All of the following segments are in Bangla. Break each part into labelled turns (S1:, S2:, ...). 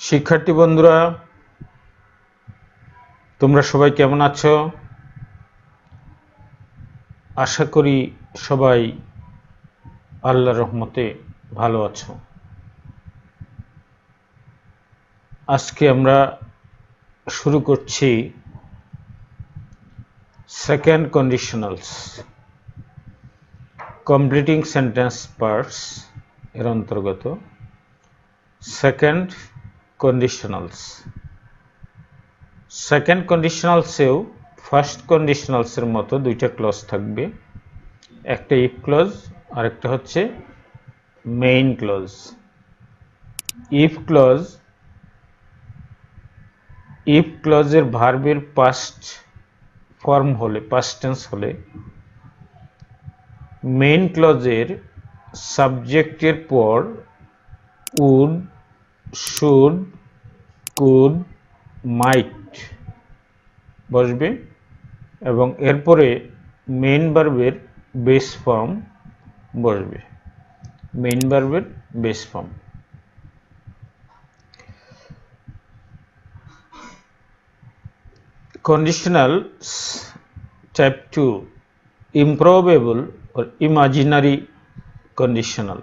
S1: শিক্ষার্থী বন্ধুরা, তোমরা সবাই কেমন আছো? আশা করি সবাই আল্লাহর রহমতে ভালো আছো। আজকে আমরা শুরু করছি second conditionals, completing sentence parts এর অন্তর্গত সেকেন্ড কন্ডিশনালস। সেকেন্ড কন্ডিশনালসেও ফার্স্ট কন্ডিশনালসের মতো দুইটা ক্লজ থাকবে, একটা ইফ ক্লজ আর একটা হচ্ছে মেইন ক্লজ। ইফ ক্লজের ভার্বের পাস্ট ফর্ম হলে, পাস্ট টেন্স হলে, মেইন ক্লজের সাবজেক্টের পর উড, শুড, কুড, মাইট বসবে এবং এরপরে মেইন ভার্বের বেস ফর্ম বসবে। মেইন ভার্বের base form. Conditional type 2, improbable or imaginary conditional.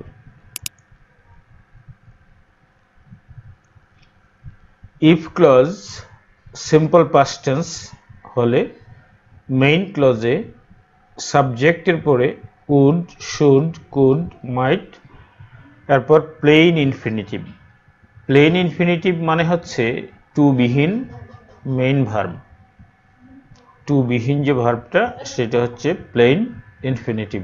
S1: If clause simple past tense হলে মেইন ক্লজে সাবজেক্টের পরে উড, শুড, কুড, মাইট, তারপর প্লেইন ইনফিনিটিভ। প্লেইন ইনফিনিটিভ মানে হচ্ছে টু বিহীন মেইন ভার্ব। টু বিহীন যে ভার্বটা সেটা হচ্ছে প্লেইন ইনফিনিটিভ।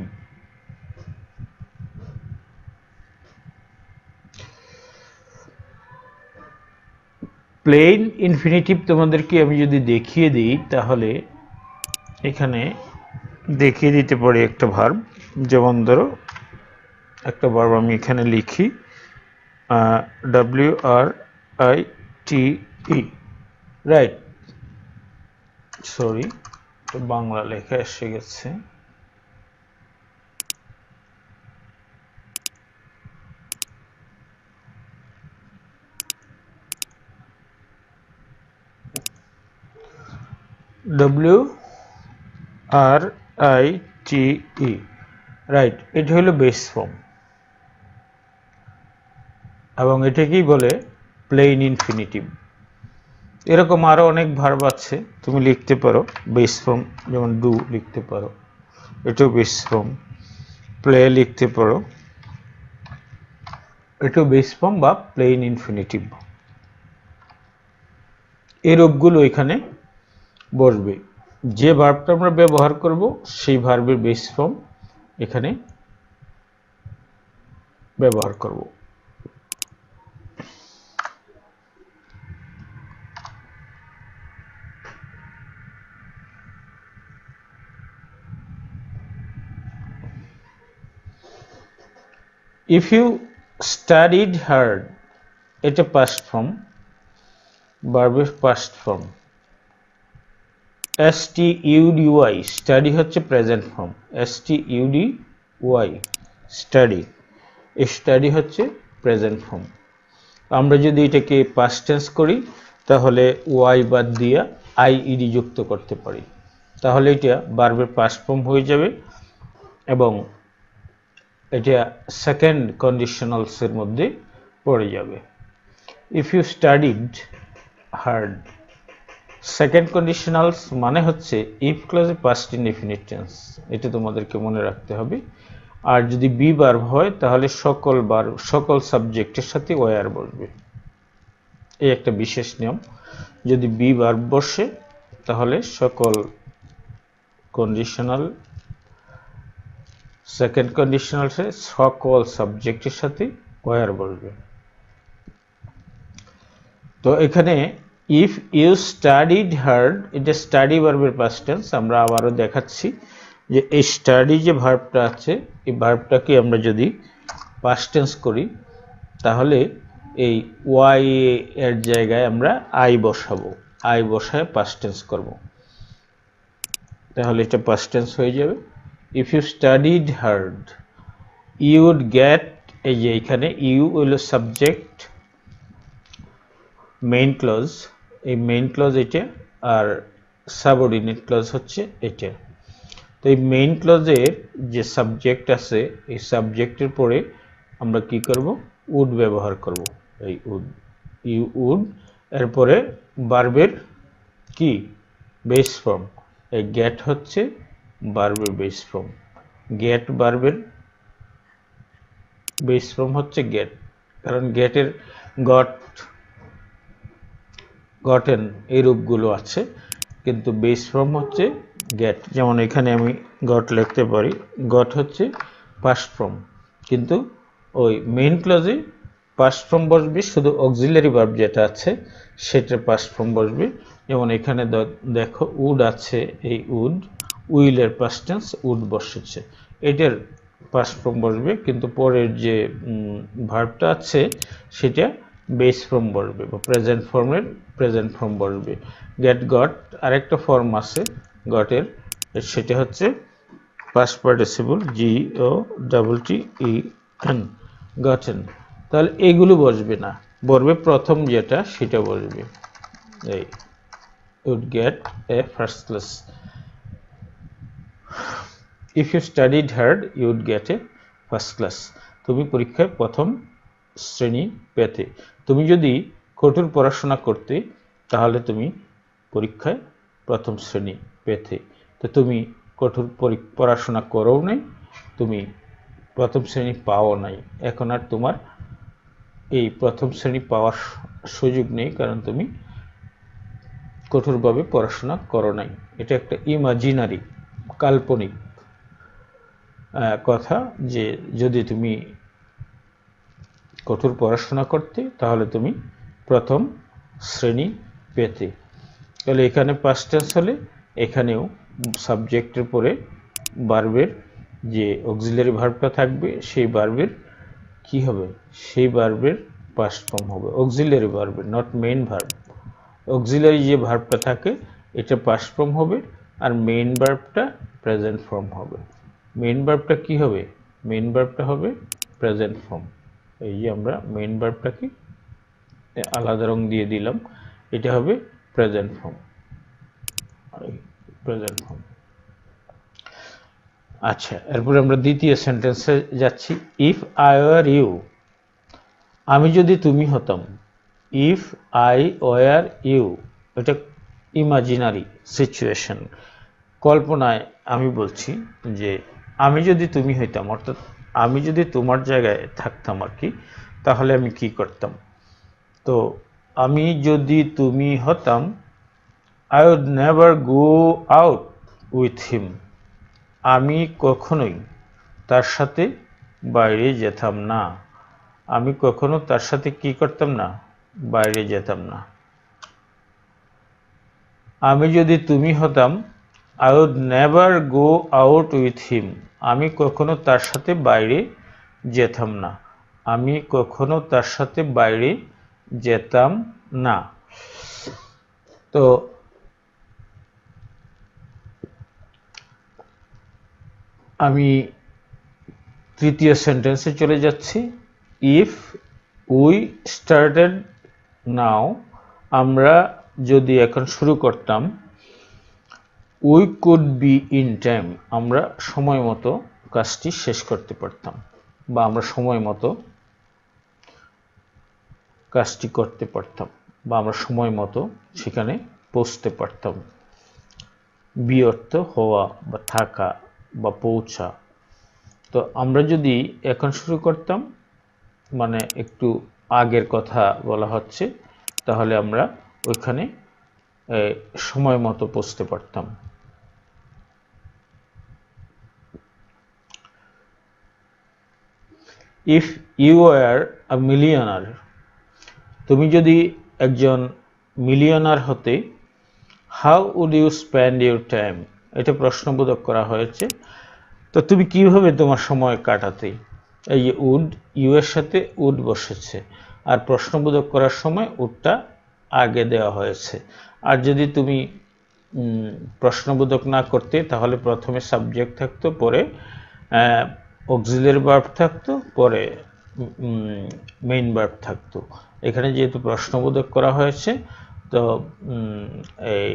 S1: প্লেইন ইনফিনিটিভ তোমাদেরকে আমি যদি দেখিয়ে দিই, তাহলে এখানে দেখিয়ে দিতে পারি একটা ভার্ব। যেমন ধরো একটা ভার্ব আমি এখানে লিখি, WRITE, রাইট। সরি, বাংলা লেখা এসে গেছে। WRITE, right. এটা হলো বেস ফর্ম এবং এটাকেই বলে প্লেইন ইনফিনিটিভ। এরকম আরো অনেক ভার্ব আছে, তুমি লিখতে পারো বেস ফর্ম, যেমন ডু লিখতে পারো, এটাও বেস ফর্ম। প্লে লিখতে পারো, এটাও বেস ফর্ম বা প্লেইন ইনফিনিটিভ। এই রূপগুলো এখানে বসবে। যে ভার্বটা আমরা ব্যবহার করব সেই ভার্বের বেস ফর্ম এখানে ব্যবহার করব। If you studied hard, এটা past form, ভার্বের past form। STUDY, study হচ্ছে present form. STUDY, study, study হচ্ছে প্রেজেন্ট ফর্ম। আমরা যদি এটাকে পাস্ট টেন্স করি তাহলে ওয়াই বাদ দিয়ে আইইডি যুক্ত করতে পারি, তাহলে এটা ভার্বের পাস্ট ফর্ম হয়ে যাবে এবং এটা সেকেন্ড কন্ডিশনালসের মধ্যে পড়ে যাবে। If you studied hard, second conditionals মানে হচ্ছে ইফ ক্লজে পাস্ট ইনডেফিনিট টেন্স, এটা তোমাদেরকে মনে রাখতে হবে। আর যদি বি ভার্ব হয় তাহলে সকল সাবজেক্টের সাথে ওয়ার বসবে। এই একটা বিশেষ নিয়ম, যদি বি ভার্ব বসে তাহলে সকল কন্ডিশনাল, সেকেন্ড কন্ডিশনালসে সকল সাবজেক্টের সাথে ওয়ার বসবে। তো এখানে ইফ ইউ স্টাডিড হার্ড, এটা স্টাডি ভার্বের পাস্ট টেন্স। আমরা আবারও দেখাচ্ছি যে এই স্টাডি যে ভার্বটা আছে, এই ভার্বটাকে আমরা যদি পাস্ট টেন্স করি তাহলে এই ওয়াই এর জায়গায় আমরা আই বসাবো, আই বসায় পাস্ট টেন্স করব, তাহলে এটা পাস্ট টেন্স হয়ে যাবে। If you studied hard, you would get, এই যে এখানে ইউ হলো সাবজেক্ট, মেইন ক্লজ, এই মেইন ক্লজ এটা, আর সাবঅর্ডিনেট ক্লজ হচ্ছে এটা। তো এই মেইন ক্লজের যে সাবজেক্ট আছে, এই সাবজেক্টের পরে আমরা কি করব, উড ব্যবহার করব। এই উড, ইউ উড, এরপরে ভার্বের কি বেস ফর্ম, এই গেট হচ্ছে ভার্বের বেস ফর্ম। গেট ভার্বের বেস ফর্ম হচ্ছে গেট, কারণ গেটের গট, গটেন এই রূপগুলো আছে, কিন্তু বেস ফর্ম হচ্ছে গেট। যেমন এখানে আমি গট লিখতে পারি, গট হচ্ছে পাস্ট ফর্ম, কিন্তু ওই মেইন ক্লজে পাস্ট ফর্ম বসবে, শুধু অক্সিলারি ভার্ব যেটা আছে সেটা পাস্ট ফর্ম বসবে। যেমন এখানে দেখো উড আছে, এই উড, উইলের পাস্ট টেন্স উড বসেছে, এটার পাস্ট ফর্ম বসবে, কিন্তু পরের যে ভার্বটা আছে সেটা বেস ফর্ম বসবে, বা প্রেজেন্ট ফর্মের প্রেজেন্ট ফর্ম বসবে। গেট গট আরেকটা ফর্ম আছে গটের, সেটা হচ্ছে past participle, G O double T E N, gotten. তাহলে এগুলো বসবে না, বসবে প্রথম যেটা সেটা বসবে, এই would get a first class. If you studied hard you would get a first class. তুমি পরীক্ষায় প্রথম শ্রেণী পেতে। তুমি যদি কঠোর পড়াশোনা করতে তাহলে তুমি পরীক্ষায় প্রথম শ্রেণী পেতে। তো তুমি কঠোর পড়াশোনা করো নাই, তুমি প্রথম শ্রেণী পাও নাই, এখন আর তোমার এই প্রথম শ্রেণী পাওয়ার সুযোগ নেই, কারণ তুমি কঠোরভাবে পড়াশোনা করো নাই। এটা একটা ইমাজিনারি, কাল্পনিক কথা, যে যদি তুমি কঠোর পড়াশোনা করতে তাহলে তুমি প্রথম শ্রেণী পেতে। তাহলে এখানে পাস্ট টেন্স হলে এখানেও সাবজেক্টের পরে ভার্বের যে অক্সিলারি ভার্বটা থাকবে, সেই ভার্বের কি হবে, সেই ভার্বের পাস্ট ফর্ম হবে অক্সিলারি ভার্বের, নট মেইন ভার্ব। অক্সিলারি যে ভার্বটা থাকে এটা পাস্ট ফর্ম হবে, আর মেইন ভার্বটা প্রেজেন্ট ফর্ম হবে। মেইন ভার্বটা কি হবে, মেইন ভার্বটা হবে প্রেজেন্ট ফর্ম। এই যে আমরা মেইন ভার্বটাকে আলাদা রং দিয়ে দিলাম, এটা হবে প্রেজেন্ট ফর্ম, প্রেজেন্ট ফর্ম। আচ্ছা, এরপরে আমরা দ্বিতীয় সেন্টেন্সে যাচ্ছি। ইফ আই ওয়ার ইউ, আমি যদি তুমি হতাম। ইফ আই ওয়ার ইউ, এটা ইমাজিনারি সিচুয়েশন, কল্পনায় আমি বলছি যে আমি যদি তুমি হইতাম, অর্থাৎ আমি যদি তোমার জায়গায় থাকতাম আর কি, তাহলে আমি কি করতাম। তো আমি যদি তুমি হতাম, I would never go out with him, আমি কখনোই তার সাথে বাইরে যেতাম না। আমি কখনো তার সাথে কি করতাম না, বাইরে যেতাম না। আমি যদি তুমি হতাম, I would never go out with him, আমি কখনো তার সাথে বাইরে যেতাম না। আমি কখনো তার সাথে বাইরে যেতাম না। তো আমি তৃতীয় সেন্টেন্সে চলে যাচ্ছি। ইফ উই স্টার্টেড নাও, আমরা যদি এখন শুরু করতাম। We could be in time, আমরা সময় মতো কাজটি শেষ করতে পারতাম, বা আমরা সময় মতো কাজটি করতে পারতাম, বা আমরা সময় মতো সেখানে পৌঁছতে পারতাম। বি অর্থ হওয়া বা থাকা বা পৌঁছা। তো আমরা যদি এখন শুরু করতাম, মানে একটু আগের কথা বলা হচ্ছে, তাহলে আমরা ওইখানে সময় মতো পৌঁছতে পারতাম। If you are a millionaire, তুমি যদি একজন মিলিয়নার হতে, how would you spend your time, এটা প্রশ্নবোধক করা হয়েছে। তো তুমি কিভাবে তোমার সময় কাটাতে, এই যে উড, ইউ এর সাথে উড বসেছে, আর প্রশ্নবোধক করার সময় উডটা আগে দেওয়া হয়েছে। আর যদি তুমি প্রশ্নবোধক না করতে, তাহলে প্রথমে সাবজেক্ট থাকতো, পরে অক্সিলারি ভার্ব থাকতো, পরে মেইন ভার্ব থাকতো। এখানে যেহেতু প্রশ্নবোধক করা হয়েছে, তো এই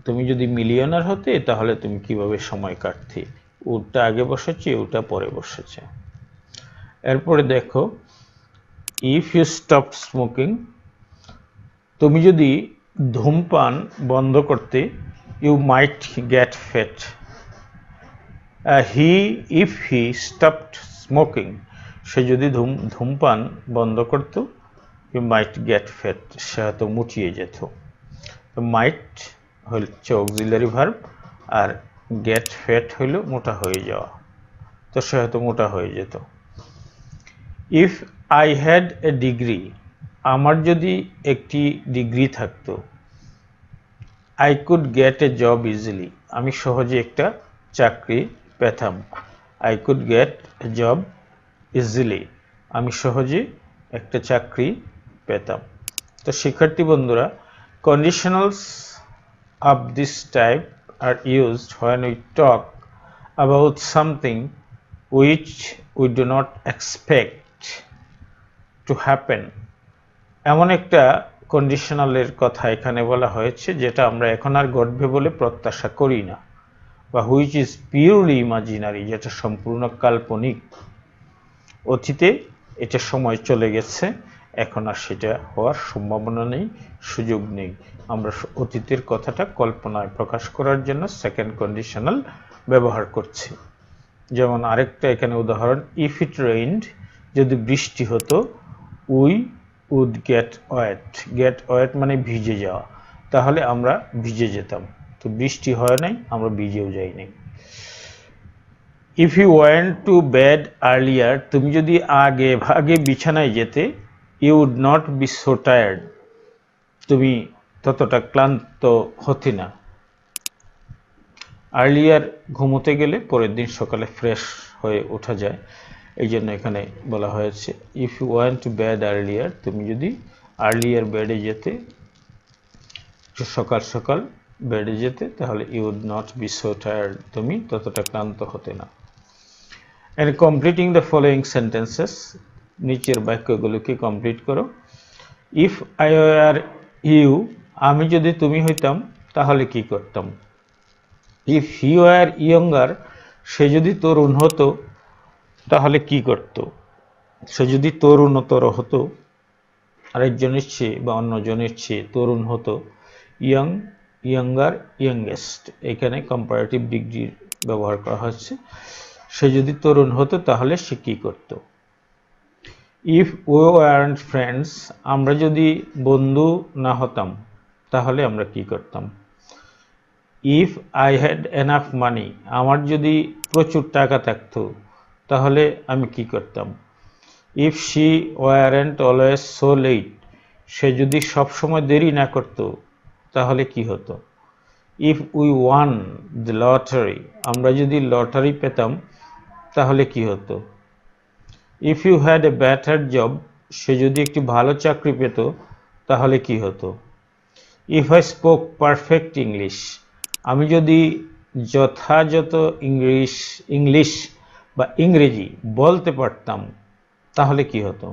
S1: তুমি যদি মিলিয়নার হতে তাহলে তুমি কিভাবে সময় কাটতে, ওটা আগে বসেছে, ওটা পরে বসেছে। এরপরে দেখো, ইফ ইউ স্টপ স্মোকিং, তুমি যদি ধূমপান বন্ধ করতে, you might get fat. If he stopped smoking, সে যদি ধূমপান বন্ধ করত, ইউ মাইট গেট ফ্যাট, সে হয়তো মুটিয়ে যেত। মাইট হচ্ছে অক্সিলারি ভার্ব, আর গেট ফ্যাট হইল মোটা হয়ে যাওয়া, তো সে হয়তো মোটা হয়ে যেত। If I had a degree, আমার যদি একটি ডিগ্রি থাকতো, I could get A job easily, আমি সহজে একটা চাকরি পেতাম। I could get A job easily, আমি সহজে একটা চাকরি পেতাম। তো শিক্ষার্থী বন্ধুরা, conditionals of this type are used when we talk about something which we do not expect to happen. এমন একটা কন্ডিশনালের কথা এখানে বলা হয়েছে যেটা আমরা এখন আর ঘটবে বলে প্রত্যাশা করি না, বা হুইচ ইজ পিওরলি ইমাজিনারি, যেটা সম্পূর্ণ কাল্পনিক। অতীতে এটা সময় চলে গেছে, এখন আর সেটা হওয়ার সম্ভাবনা নেই, সুযোগ নেই। আমরা অতীতের কথাটা কল্পনায় প্রকাশ করার জন্য সেকেন্ড কন্ডিশনাল ব্যবহার করছি। যেমন আরেকটা এখানে উদাহরণ, ইফ ইট রেইনড, যদি বৃষ্টি হতো, we would get wet. Get wet মানে ভিজে যাওয়া, তাহলে আমরা ভিজে যেতাম। তো বৃষ্টি হয় নাই, আমরা ভিজেও যাই নাই। If you went to bed earlier, তুমি যদি আগে ভাগে বিছানায় যেতে, you would not be so tired, তুমি ততটা ক্লান্ত হতে না। আর্লিয়ার ঘুমোতে গেলে পরের দিন সকালে ফ্রেশ হয়ে ওঠা যায়, এই জন্য এখানে বলা হয়েছে if you went to bed earlier, তুমি যদি আর্লিয়ার বেডে যেতে, সকাল সকাল বেডে যেতে, তাহলে you would not be so tired, তুমি ততটা ক্লান্ত হতে না। And completing the following sentences, নিচের বাক্যগুলোকে কমপ্লিট করো। ইফ আই ওয়ার ইউ, আমি যদি তুমি হইতাম তাহলে কি করতাম। ইফ হি ওয়ার ইয়ঙ্গার, সে যদি তরুণ হতো তাহলে কি করত। সে যদি তরুণতর হতো, আরেকজনের চেয়ে বা অন্যজনের চেয়ে তরুণ হতো, ইয়ং, ইয়ঙ্গার, ইয়ংগেস্ট, এখানে কম্পারেটিভ ডিগ্রি ব্যবহার করা হচ্ছে। সে যদি তরুণ হতো তাহলে সে কি করত। ইফ উই ওয়ারন্ট ফ্রেন্ডস, আমরা যদি বন্ধু না হতাম তাহলে আমরা কি করতাম। If I had enough money, আমার যদি প্রচুর টাকা থাকতো তাহলে আমি কি করতাম। If she weren't always so late, সে যদি সবসময় দেরি না করতো তাহলে কি হতো। If we won the lottery, আমরা যদি লটারি পেতাম তাহলে কি হতো। If you had a better job, সে যদি একটি ভালো চাকরি পেত তাহলে কি হতো। If I spoke perfect English, আমি যদি যথাযথ ইংলিশ বা ইংরেজি বলতে পারতাম তাহলে কি হতো।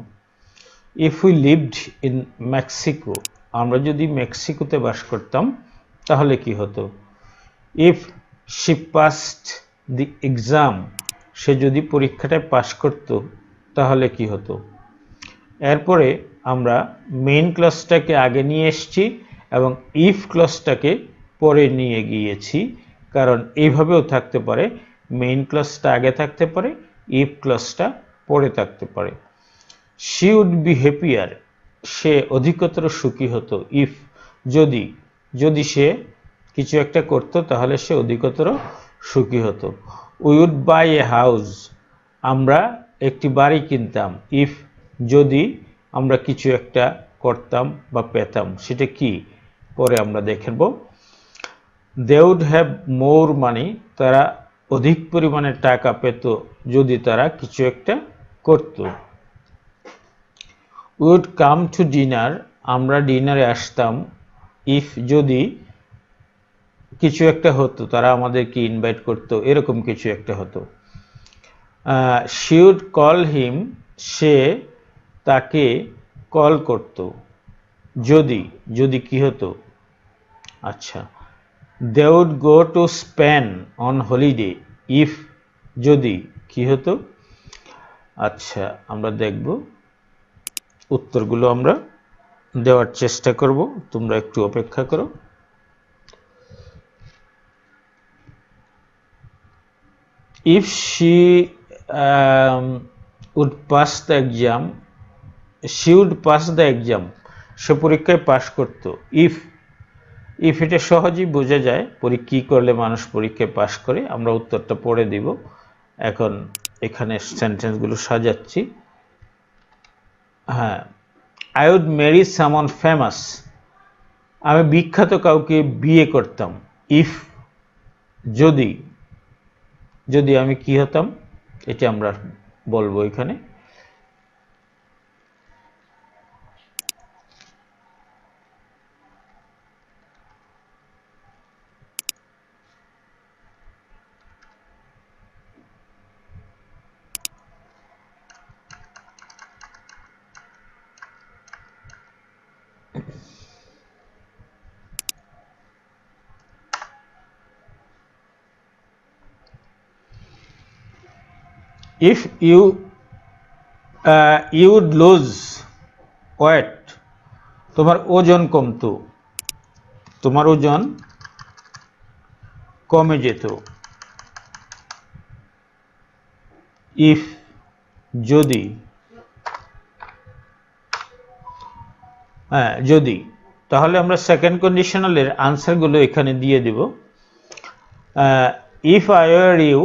S1: If we lived in Mexico, আমরা যদি মেক্সিকোতে বাস করতাম তাহলে কি হতো। If she passed the exam, সে যদি পরীক্ষাটায় পাস করত তাহলে কি হতো। এরপরে আমরা মেইন ক্লজটাকে আগে নিয়ে এসেছি এবং ইফ ক্লজটাকে পরে নিয়ে গিয়েছি, কারণ এইভাবেও থাকতে পারে, মেইন ক্লজটা আগে থাকতে পারে, ইফ ক্লজটা পরে থাকতে পারে। শি উড বি হ্যাপিয়ার, সে অধিকতর সুখী হতো। ইফ, যদি সে কিছু একটা করতো তাহলে সে অধিকতর সুখী হতো। We would buy a house, আমরা একটি বাড়ি কিনতাম। ইফ, যদি আমরা কিছু একটা করতাম বা পেতাম, সেটা কি পরে আমরা দেখব। দে উড হ্যাভ মোর মানি, তারা অধিক পরিমাণে টাকা পেত যদি তারা কিছু একটা করত। We would come to dinner, আমরা ডিনারে আসতাম। ইফ, যদি কিছু একটা হতো, তারা আমাদেরকে ইনভাইট করতো, এরকম কিছু একটা হতো। শি উড কল হিম, সে তাকে কল করত, যদি যদি কি হতো, আচ্ছা they would go to Spain on holiday if যদি কি হতো। আচ্ছা আমরা দেখব উত্তরগুলো আমরা দেওয়ার চেষ্টা করব, তোমরা একটু অপেক্ষা করো। if she would pass the exam, she would pass the exam, সে পরীক্ষায় পাশ করত। if এটা সহজেই বোঝা যায় কি করলে মানুষ পরীক্ষায় পাশ করে, আমরা উত্তরটা পড়ে দিব। এখন এখানে সেন্টেন্সগুলো সাজাচ্ছি। হ্যাঁ, I would marry someone famous, আমি বিখ্যাত কাউকে বিয়ে করতাম। if যদি যদি আমি কি হতাম, এটা আমরা বলবো এখানে। if you would lose weight, তোমার ওজন কমতো, তোমার ওজন কমে যেত। if যদি যদি, তাহলে আমরা সেকেন্ড কন্ডিশনালের আনসারগুলো এখানে দিয়ে দিব। if I were you,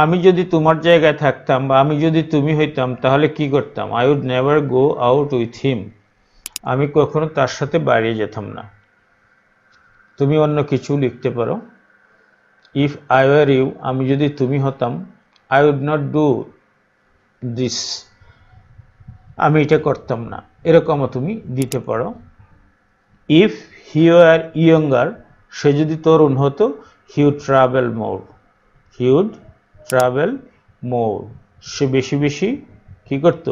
S1: আমি যদি তোমার জায়গায় থাকতাম বা আমি যদি তুমি হইতাম তাহলে কি করতাম। I would never go out with him, আমি কখনো তার সাথে বাইরে যেতাম না। তুমি অন্য কিছু লিখতে পারো। if I were you, আমি যদি তুমি হতাম, I would not do this, আমি এটা করতাম না, এরকমও তুমি দিতে পারো। if he were younger, সে যদি তরুণ হতো, he would travel more, he would travel more, সে বেশি বেশি কি করত,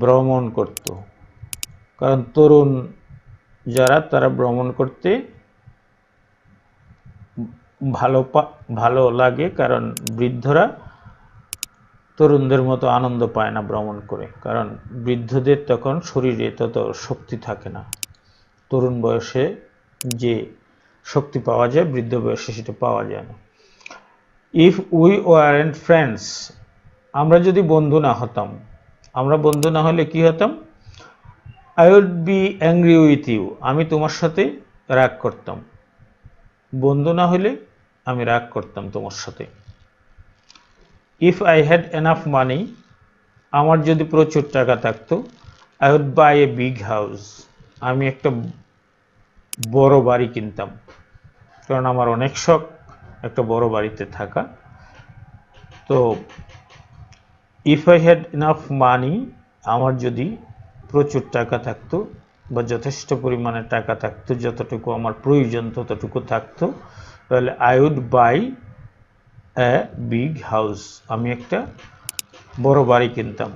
S1: ভ্রমণ করত। কারণ তরুণ যারা তারা ভ্রমণ করতে ভালো লাগে, কারণ বৃদ্ধরা তরুণদের মতো আনন্দ পায় না ভ্রমণ করে, কারণ বৃদ্ধদের তখন শরীরে তত শক্তি থাকে না। তরুণ বয়সে যে শক্তি পাওয়া যায় বৃদ্ধ বয়সে সেটা পাওয়া যায় না। if we weren't friends, আমরা যদি বন্ধু না হতাম, আমরা বন্ধু না হলে কি হতাম, I would be angry with you, আমি তোমার সাথে রাগ করতাম। বন্ধু না হলে আমি রাগ করতাম তোমার সাথে। if I had enough money, আমার যদি প্রচুর টাকা থাকতো, I would buy a big house, আমি একটা বড় বাড়ি কিনতাম, কারণ আমার অনেক শখ একটা বড় বাড়িতে থাকা। তো if I had enough money, আমার যদি প্রচুর টাকা থাকতো বা যথেষ্ট পরিমাণে টাকা থাকতো, যতটুকু আমার প্রয়োজন ততটুকু থাকতো, তাহলে I would buy a big house, আমি একটা বড় বাড়ি কিনতাম।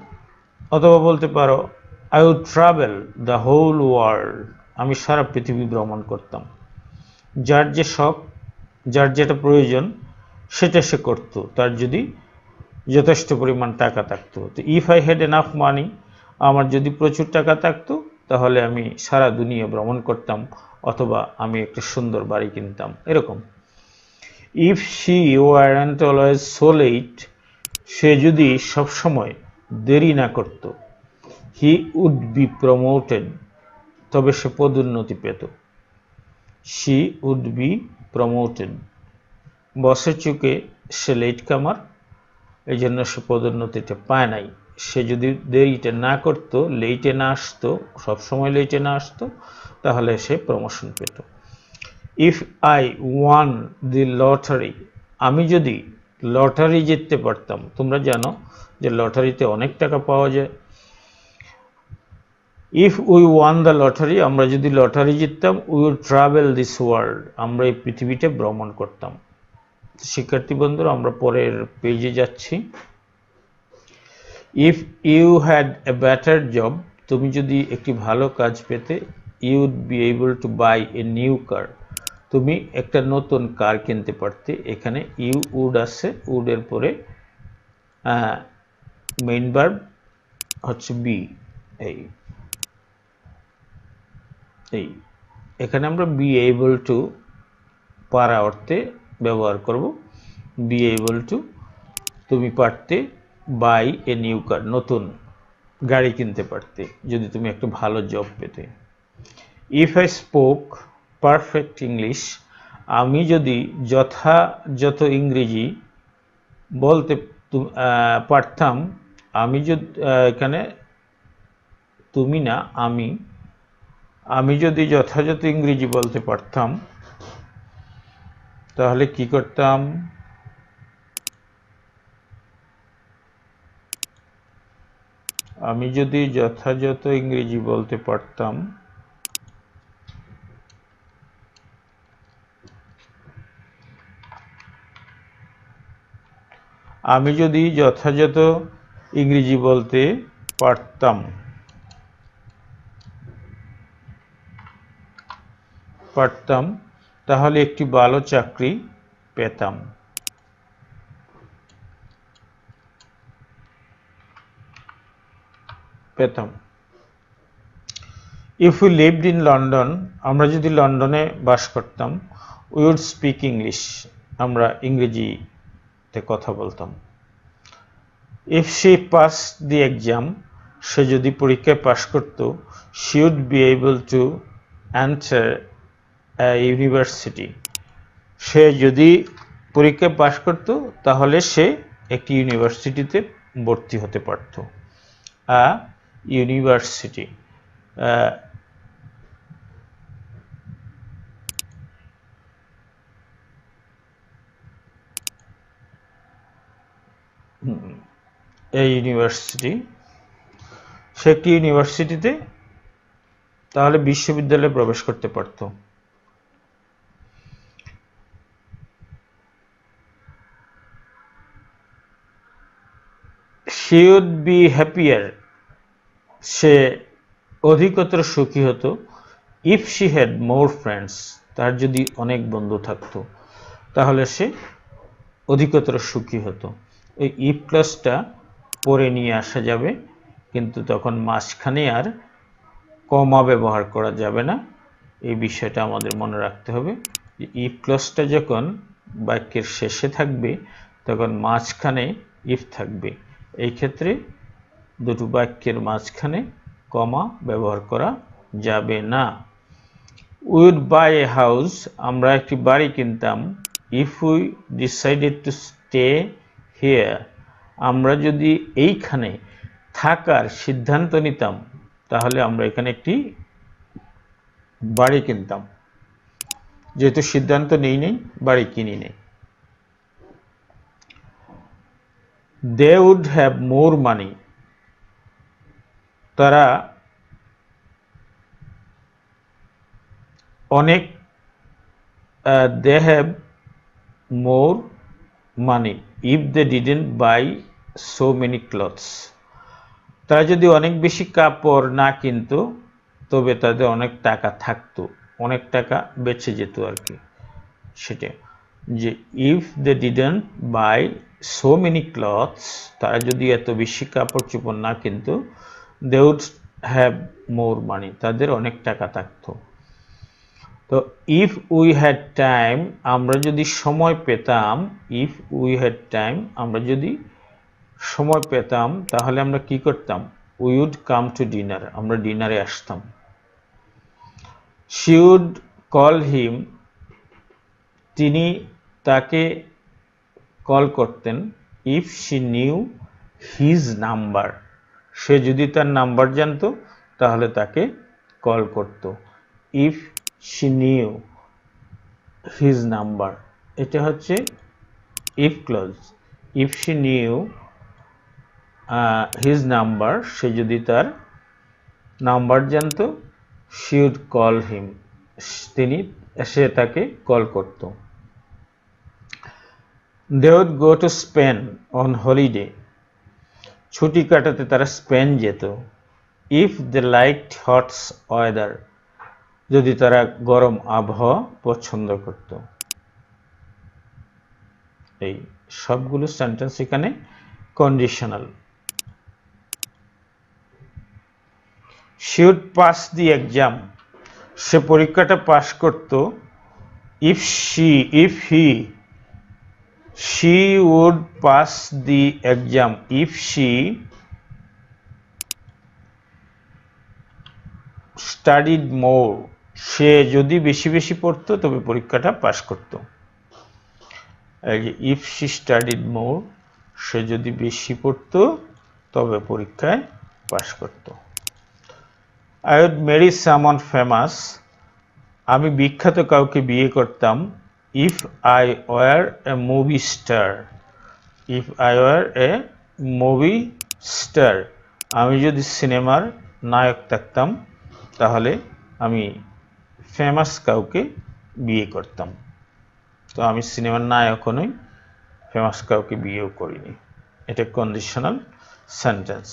S1: অথবা বলতে পারো I would travel the whole world, আমি সারা পৃথিবী ভ্রমণ করতাম। যার যে শখ, যার যেটা প্রয়োজন সেটা সে করত, তার যদি যথেষ্ট পরিমাণ টাকা থাকতো। তো if I had enough money, আমার যদি প্রচুর টাকা থাকতো তাহলে আমি সারা দুনিয়া ভ্রমণ করতাম, অথবা আমি একটা সুন্দর বাড়ি কিনতাম, এরকম। if she weren't always so late, সে যদি সবসময় দেরি না করত, he would be promoted, তবে সে পদোন্নতি পেত। she would be promoted, বসের চোখে সে লেট কামার, এই জন্য সে পদোন্নতিটা পায় নাই। সে যদি দেরিটা না করতো, লেটে না আসতো, সবসময় লেটে না আসতো, তাহলে সে প্রমোশন পেত। if I won the lottery, আমি যদি লটারি জিততে পারতাম, তোমরা জানো যে লটারিতে অনেক টাকা পাওয়া যায়। if we won the lottery, আমরা যদি lottery জিততাম, we would travel this world, আমরা এই পৃথিবীতে ভ্রমণ করতাম। শিক্ষার্থী বন্ধুরা, আমরা পরের পেজে যাচ্ছি। if you had a better job, তুমি যদি একটি ভালো কাজ পেতে, you would be able to buy a new car, তুমি একটা নতুন কার কিনতে পারতে। এখানে ইউ উড আছে, উডের পরে মেইন ভার্ব হচ্ছে বি। এই এখানে আমরা বি এবল টু পারা অর্থে ব্যবহার করব। বি এবল টু, তুমি পারতে বাই এ নিউ কার, নতুন গাড়ি কিনতে পারতে যদি তুমি একটা ভালো জব পেতে। If I spoke perfect English, আমি যদি যথাযথ ইংরেজি বলতে পারতাম। আমি যদি এখানে তুমি না আমি যদি যথাযথ ইংরেজি বলতে পারতাম তাহলে কি করতাম? আমি যদি যথাযথ ইংরেজি বলতে পারতাম আমি যদি যথাযথ ইংরেজি বলতে পারতাম তাহলে একটি ভালো চাকরি পেতাম। If we lived in London, আমরা যদি লন্ডনে বাস করতাম, উই উড স্পিক ইংলিশ, আমরা ইংরেজিতে কথা বলতাম। If she pass the exam, সে যদি পরীক্ষায় পাশ করত, she would be able to enter university, সে যদি পরীক্ষায় পাশ করত তাহলে সে একটি ইউনিভার্সিটিতে ভর্তি হতে পারত। ইউনিভার্সিটি, ইউনিভার্সিটি, সে একটি ইউনিভার্সিটিতে তাহলে বিশ্ববিদ্যালয়ে প্রবেশ করতে পারত। she would be happier, সে অধিকতর সুখী হতো। if she had more friends, তার যদি অনেক বন্ধু থাকতো তাহলে সে অধিকতর সুখী হতো। এই if ক্লজটা পরে নিয়ে আসা যাবে, কিন্তু তখন মাঝখানে আর কমা ব্যবহার করা যাবে না। এই বিষয়টা আমাদের মনে রাখতে হবে যে if ক্লজটা যখন বাক্যের শেষে থাকবে তখন মাঝখানে if থাকবে। এই ক্ষেত্রে দুটো বাক্যের মাঝখানে কমা ব্যবহার করা যাবে না। We would buy a house, আমরা একটি বাড়ি কিনতাম। If we decided to stay here, আমরা যদি এইখানে থাকার সিদ্ধান্ত নিতাম তাহলে আমরা এখানে একটি বাড়ি কিনতাম। যেহেতু সিদ্ধান্ত নেই বাড়ি কিনি নেই। দে উড হ্যাভ মোর মানি, তারা অনেক they have more money if they didn't buy so many clothes, তারা যদি অনেক বেশি কাপড় না কিনতো তবে তাদের অনেক টাকা থাকতো, অনেক টাকা বেঁচে যেত আর কি। সেটা যে if they didn't buy so many clothes, তারা যদি এত বেশি কাপড় চোপড় না কিনতো, দে উড হ্যাভ মোর মানি, তাদের অনেক টাকা থাকতো। তো ইফ উই হ্যাড টাইম, আমরা যদি সময় পেতাম, ইফ উই হ্যাড টাইম, আমরা যদি সময় পেতাম তাহলে আমরা কি করতাম? We would come to dinner, আমরা ডিনারে আসতাম। শি উড কল হিম, তিনি তাকে কল করতেন। If she knew his number, সে যদি তার নাম্বার জানতো তাহলে তাকে কল করত। If she knew his number, এটা হচ্ছে if clause. If she knew his number, সে যদি তার নাম্বার জানতো, শি উড কল হিম, সে তাকে কল করত। They would go to Spain on holiday, ছুটি কাটাতে তারা স্পেন যেত। If they liked hot weather, যদি তারা গরম আবহাওয়া পছন্দ করত। এই সবগুলো সেন্টেন্স এখানে conditional. she would pass the exam, সে পরীক্ষাটা পাস করত। if she would pass the exam if she studied more, সে যদি বেশি বেশি পড়তো তবে পরীক্ষাটা পাস করত। এই যে if she studied more, সে যদি বেশি পড়তো তবে পরীক্ষায় পাস করত। I would marry someone famous, আমি বিখ্যাত কাউকে বিয়ে করতাম। if I were a movie star, if I were a movie star, আমি যদি সিনেমার নায়ক থাকতাম তাহলে আমি ফেমাস কাউকে বিয়ে করতাম। তো আমি সিনেমার নায়কও নই, ফেমাস কাউকে বিয়েও করিনি। এটা কন্ডিশনাল সেন্টেন্স।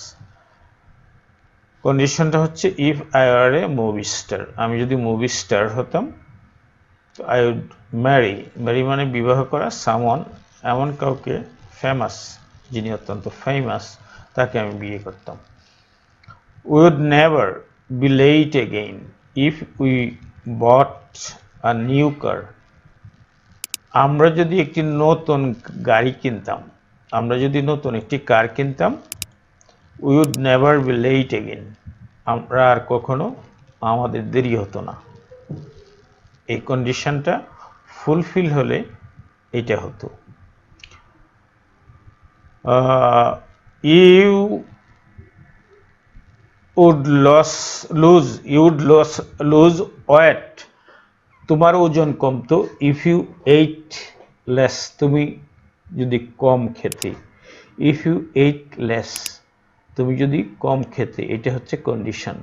S1: কন্ডিশনটা হচ্ছে if I are a movie star, আমি যদি মুভি স্টার হতাম, তো আই উড ম্যারি, ম্যারি মানে বিবাহ করা, সামওয়ান এমন কাউকে, ফেমাস যিনি অত্যন্ত ফেমাস, তাকে আমি বিয়ে করতাম। We would never be late again if we bought a new car, আমরা যদি একটি নতুন গাড়ি কিনতাম, আমরা যদি নতুন একটি কার কিনতাম, we would never be late again, আমরা আর কখনো আমাদের দেরি হতো না। এই কন্ডিশনটা ফুলফিল হলে এটা হতো। you would lose weight, তোমার ওজন কমতো। if you ate less, তুমি যদি কম খেতে। if you ate less, তুমি যদি কম খেতে, এটা হচ্ছে কন্ডিশন।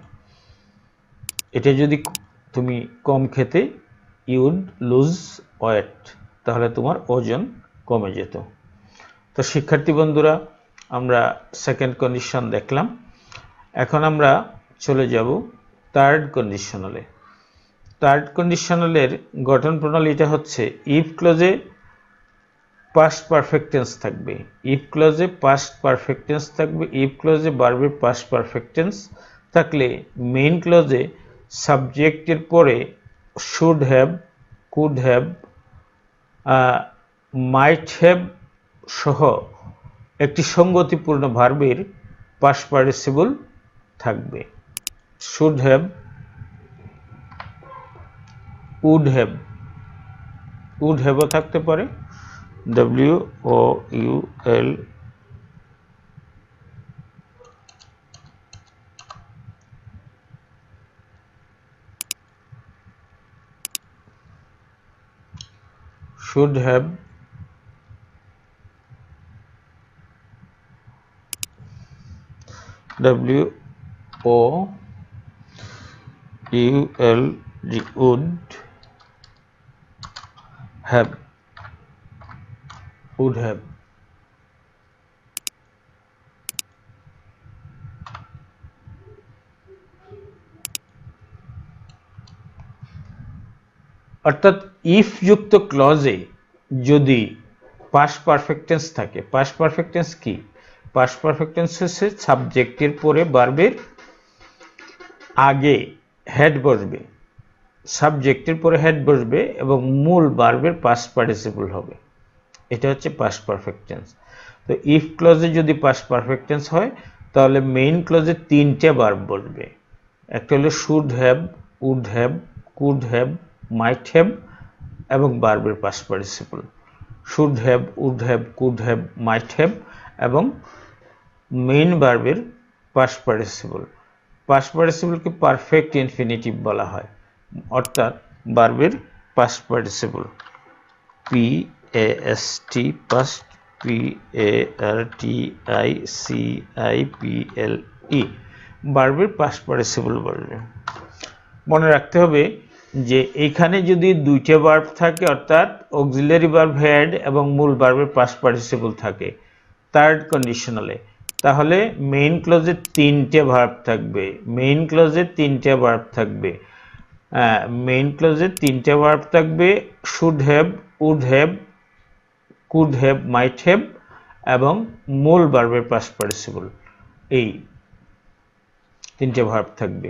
S1: এটা যদি তুমি কম খেতে, you would lose weight, তাহলে তোমার ওজন কমে যেত। তো শিক্ষার্থী বন্ধুরা, আমরা সেকেন্ড কন্ডিশন দেখলাম। এখন আমরা চলে যাব থার্ড কন্ডিশনালে। থার্ড কন্ডিশনালের গঠন প্রণালীটা হচ্ছে ইফ ক্লজে পাস্ট পারফেক্ট টেন্স থাকবে, ইফ ক্লজে পাস্ট পারফেক্ট টেন্স থাকবে, ইফ ক্লজে ভার্বের পাস্ট পারফেক্ট টেন্স থাকলে মেইন ক্লজে সাবজেক্টের পরে should have, could have, might have সহ একটি সঙ্গতিপূর্ণ ভার্বের পাস্ট পার্টিসিপল থাকবে। Should have, would have, would হ্যাভও থাকতে পারে, WOUL, should have, WOUL, would have, would have। অর্থাৎ ইফ যুক্ত ক্লজে যদি পাস্ট পারফেক্ট টেন্স থাকে, পাস্ট পারফেক্ট টেন্স কি? পাস্ট পারফেক্ট টেন্স হচ্ছে সাবজেক্টের পরে ভার্বের আগে হেড বসবে, সাবজেক্টের পরে হেড বসবে এবং মূল ভার্বের পাস্ট পার্টিসিপল হবে, এটা হচ্ছে পাস্ট পারফেক্ট টেন্স। তো ইফ ক্লজে যদি পাস্ট পারফেক্ট টেন্স হয় তাহলে মেইন ক্লজে তিনটে ভার্ব বসবে, একটা হলো should have, would have, could have, might have এবং ভার্বের past participle. Should have, would have, could have, might have এবং মেইন ভার্বের পাস্ট পার্টিসিপল। পাস্ট পার্টিসিপলকে পারফেক্ট ইনফিনিটিভ বলা হয়, অর্থাৎ ভার্বের past participle, PAST, past, PARTICIPLE, ভার্বের পাস্ট পার্টিসিপল বলবে। মনে রাখতে হবে যে এখানে যদি দুইটা ভার্ব থাকে, অর্থাৎ অক্সিলারি ভার্ব হেড এবং মূল ভার্বের পাস্ট পার্টিসিপল থাকে থার্ড কন্ডিশনালে, তাহলে মেইন ক্লজে তিনটে ভার্ব থাকবে, মেইন ক্লজে তিনটে ভার্ব থাকবে, মেইন ক্লজে তিনটে ভার্ব থাকবে, should have, would have, could have, might have এবং মূল ভার্বের পাস্ট পার্টিসিপল, এই তিনটে ভার্ব থাকবে।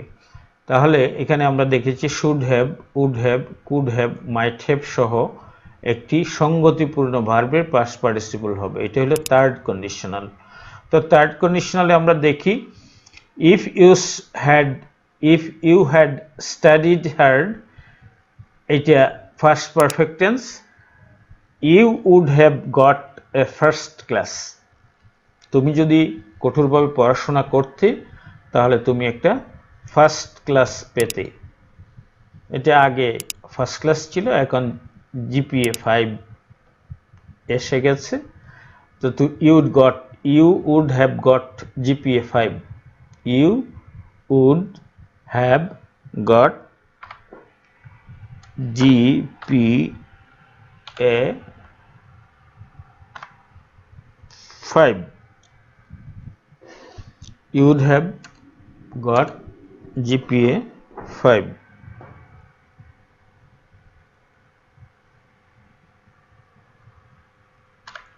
S1: তাহলে এখানে আমরা দেখেছি should have, would have, could have, might have সহ একটি সঙ্গতিপূর্ণ ভার্বের পাস্ট পার্টিসিপল হবে। এটা হলো থার্ড কন্ডিশনাল। তো থার্ড কন্ডিশনালে আমরা দেখি if you had studied hard, এটা first perfect tense, you would have got a first class, তুমি যদি কঠোরভাবে পড়াশোনা করতে তাহলে তুমি একটা ফার্স্ট ক্লাস পেতে। এটা আগে ফার্স্ট ক্লাস ছিল, এখন জিপিএ 5 এসে গেছে। তো you would have got GPA 5, you would have got GPA 5, you would have got GPA 5.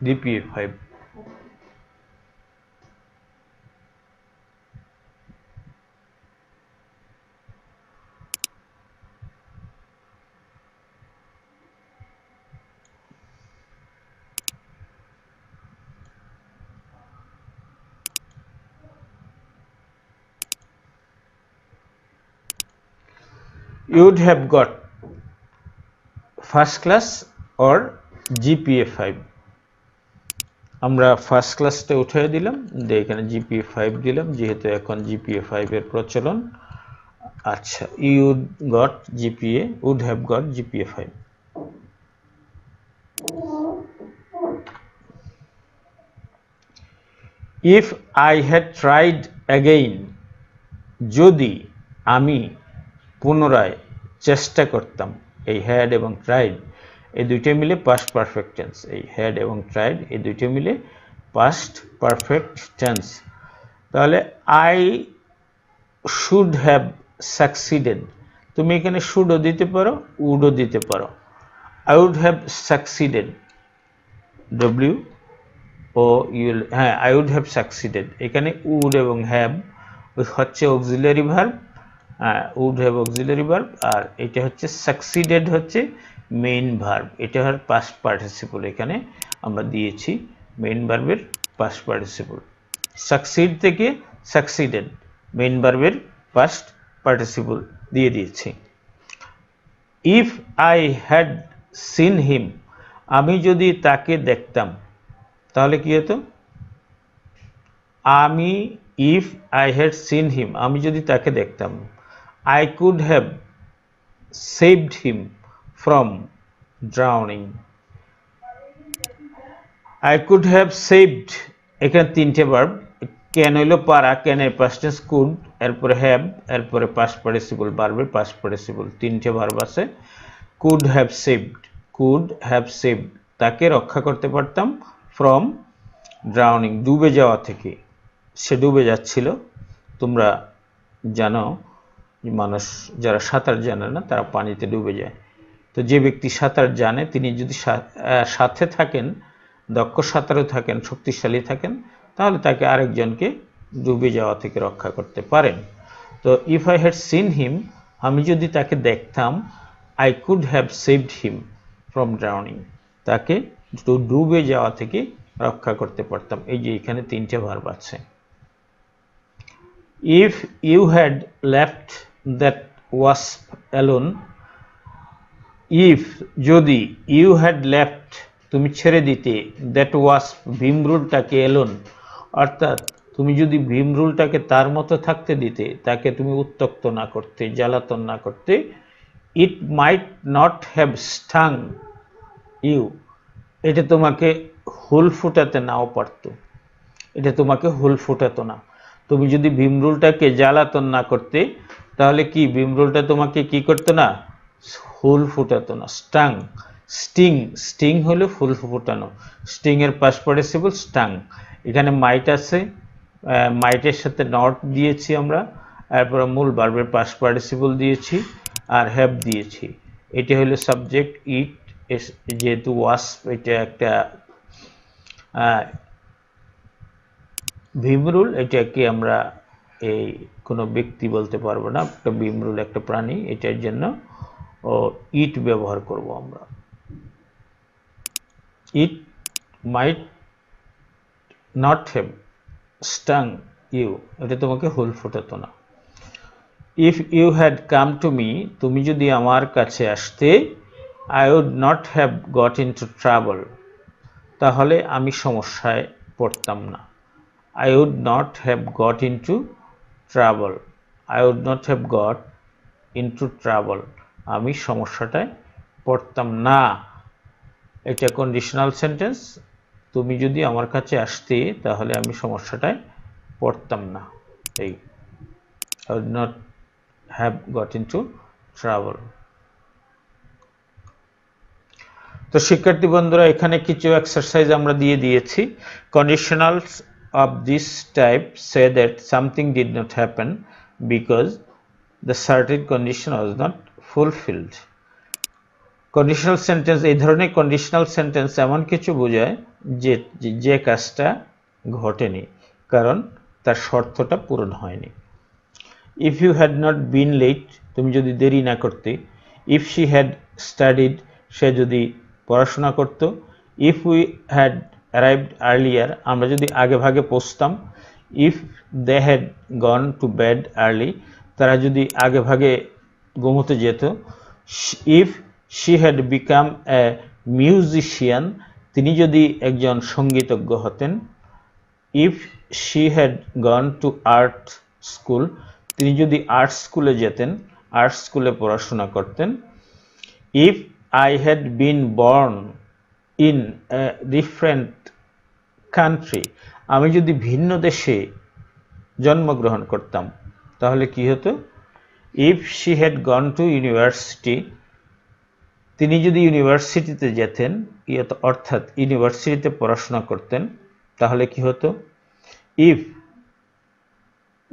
S1: GPA 5. You would have got first class or GPA 5. আমরা ফার্স্ট ক্লাসটা উঠিয়ে দিলাম, দিয়ে এখানে GPA 5 দিলাম, যেহেতু এখন GPA 5 এর প্রচলন। আচ্ছা, you would have got GPA 5. If I had tried again, যদি আমি পুনরায় চেষ্টা করতাম, এই হ্যাড এবং ট্রাইড এই দুইটা মিলে পাস্ট পারফেক্ট টেন্স, এই হ্যাড এবং ট্রাইড এই দুইটা মিলে পাস্ট পারফেক্ট টেন্স। তাহলে আই শুড হ্যাভ সাকসিডেড, তুমি এখানে শুডও দিতে পারো, উডও দিতে পারো। আই উড হ্যাভ সাকসিডেড, হ্যাঁ আই উড হ্যাভ সাকসিডেড, এখানে উড এবং হ্যাভ হচ্ছে auxiliary verb, would have auxiliary verb, আর এটা হচ্ছে সাকসিডেড হচ্ছে মেইন ভার্ব, এটা হল পাস্ট পার্টিসিপল। এখানে আমরা দিয়েছি মেইন ভার্বের পাস্ট পার্টিসিপল, সাকসিড থেকে সাকসিডেড মেইন ভার্বের পাস্ট পার্টিসিপল দিয়ে দিয়েছি। If I had seen him, আমি যদি তাকে দেখতাম, তাহলে কি হতো? If I had seen him, আমি যদি তাকে দেখতাম। I could have saved him from drowning. I could have saved, এখানে তিনটে ভার্ব, ক্যান হইলো পারা, ক্যানের পাস্ট টেন্স কুড, এরপরে হ্যাভ, এরপরে পাস্ট পার্টিসিপল ভার্বের পাস্ট পার্টিসিপল, তিনটে ভার্ব আছে। কুড হ্যাভ সেভড, তাকে রক্ষা করতে পারতাম, ফ্রম ড্রাউনিং, ডুবে যাওয়া থেকে। সে ডুবে যাচ্ছিল। তোমরা জানো মানুষ যারা সাঁতার জানে না তারা পানিতে ডুবে যায়। তো যে ব্যক্তি সাঁতার জানে তিনি যদি সাথে থাকেন, দক্ষ সাঁতারু থাকেন, শক্তিশালী থাকেন, তাহলে তাকে আরেকজনকে ডুবে যাওয়া থেকে রক্ষা করতে পারেন। তো if I had seen him, আমি যদি তাকে দেখতাম, I could have saved him from drowning, তাকে ডুবে যাওয়া থেকে রক্ষা করতে পারতাম। এই যে এখানে তিনটে ভার্ব আছে। If you had left that wasp alone, if যদি, ইউ হ্যাড লেফট তুমি ছেড়ে দিতে, দ্যাট ওয়াস্প ভীমরুলটাকে, অ্যালোন অর্থাৎ তুমি যদি ভীমরুলটাকে তার মতো থাকতে দিতে, তাকে তুমি উত্ত্যক্ত না করতে, জ্বালাতন না করতে, it might not have stung you, এটা তোমাকে হুল ফুটাতে নাও পারতো, এটা তোমাকে হুল ফুটাতো না। তুমি যদি ভীমরুলটাকে জ্বালাতন না করতে, তাহলে কি ভীমরুলটা তোমাকে কি করতো না? হুল ফুটাতো না। স্টিং হলো ফুল ফুটানো, স্টিং এর পাস্ট পার্টিসিপল স্টাং। এখানে মাইট আছে, মাইটের সাথে নট দিয়েছি আমরা, তারপরে মূল ভার্বের পাস্ট পার্টিসিপল দিয়েছি আর হ্যাভ দিয়েছি। এটা হলো সাবজেক্ট ইট, যেহেতু ওয়াসপ এটা একটা ভিমরুল, এটাকে আমরা এই কোনো ব্যক্তি বলতে পারবো না, একটা ভিমরুল একটা প্রাণী, এটার জন্য ইট ব্যবহার করব আমরা। It might not have stung you, এটা তোমাকে হুল ফোটাতো না। If you had come to me, তুমি যদি আমার কাছে আসতে, I would not have got into trouble, তাহলে আমি সমস্যায় পড়তাম না। I would not have got into trouble. I would not have got into trouble. আমি সমস্যাটায় পড়তাম না। এটা কন্ডিশনাল সেন্টেন্স। তুমি যদি আমার কাছে আসতে তাহলে আমি সমস্যাটায় পড়তাম না। এই I would not have got into trouble. তো শিক্ষার্থী বন্ধুরা, এখানে কিছু এক্সারসাইজ আমরা দিয়ে দিয়েছি। Conditionals of this type say that something did not happen because the certain condition was not fulfilled. Conditional sentence, এই ধরনের কন্ডিশনাল সেন্টেন্স এমন কিছু বোঝায় যে কাজটা ঘটেনি কারণ তার শর্তটা পূরণ হয়নি। If you had not been late, তুমি যদি দেরি না করতে। ইফ শি হ্যাড স্টাডিড, সে যদি পড়াশোনা করত। If we had arrived earlier, আমরা যদি আগে ভাগে পৌঁছতাম। If they had gone to bed early, তারা যদি আগে ভাগে ঘুমোতে যেত। If she had become a musician, তিনি যদি একজন সঙ্গীতজ্ঞ হতেন। If she had gone to art school, তিনি যদি আর্ট স্কুলে যেতেন, আর্ট স্কুলে পড়াশোনা করতেন। If I had been born in a different country, আমি যদি ভিন্ন দেশে জন্মগ্রহণ করতাম তাহলে কি হতো। If she had gone two university, তিনি যদি ইউনিভার্সিটিতে যেতেন, অর্থাৎ ইউনিভার্সিটিতে পড়াশোনা করতেন তাহলে কি হতো। If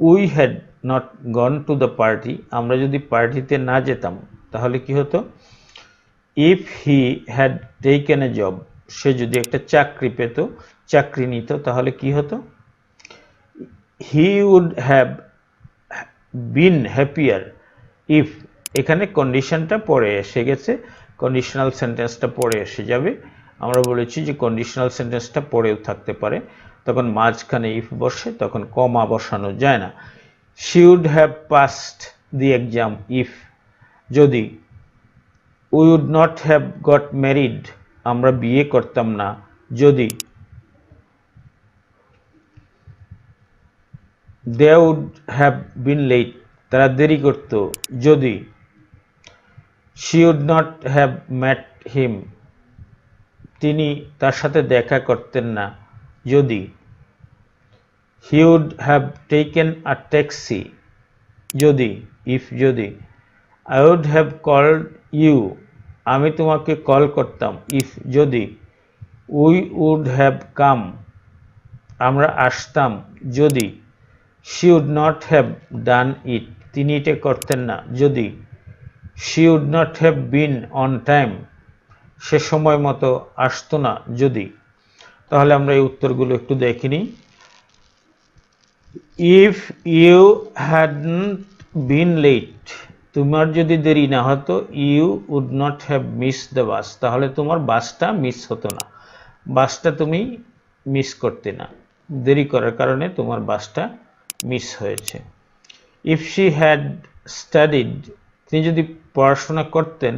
S1: we had not gone to the party, আমরা যদি পার্টিতে না যেতাম তাহলে কি হতো। If he had taken a job, সে যদি একটা চাকরি পেত, চাকরি নিত তাহলে কি হতো। He would have been happier if, এখানে কন্ডিশনটা পরে এসে গেছে, কন্ডিশনাল সেন্টেন্সটা পরে এসে যাবে। আমরা বলেছি যে কন্ডিশনাল সেন্টেন্সটা পরেও থাকতে পারে, তখন মাঝখানে ইফ বসে, তখন কমা বসানো যায় না। She would have passed the exam if, যদি। We would not have got married, আমরা বিয়ে করতাম না যদি। They would have been late, তারা দেরি করত যদি। She would not have met him, তিনি তার সাথে দেখা করতেন না যদি। He would have taken a taxi যদি, ইফ যদি। I would have called you, আমি তোমাকে কল করতাম ইফ যদি। উই উড হ্যাভ কাম, আমরা আসতাম যদি। She would not have done it, তিনি এটা করতেন না যদি। She would not have been on time, সে সময় মতো আসতো না যদি। তাহলে আমরা এই উত্তরগুলো একটু দেখে নিই। If you hadn't been late, তোমার যদি দেরি না হতো, you would not have miss the bus, তাহলে তোমার বাসটা মিস হতো না, বাসটা তুমি মিস করতে না, দেরি করার কারণে তোমার বাসটা মিস হয়েছে। ইফ শি হ্যাড স্টাডিড, তিনি যদি পড়াশোনা করতেন।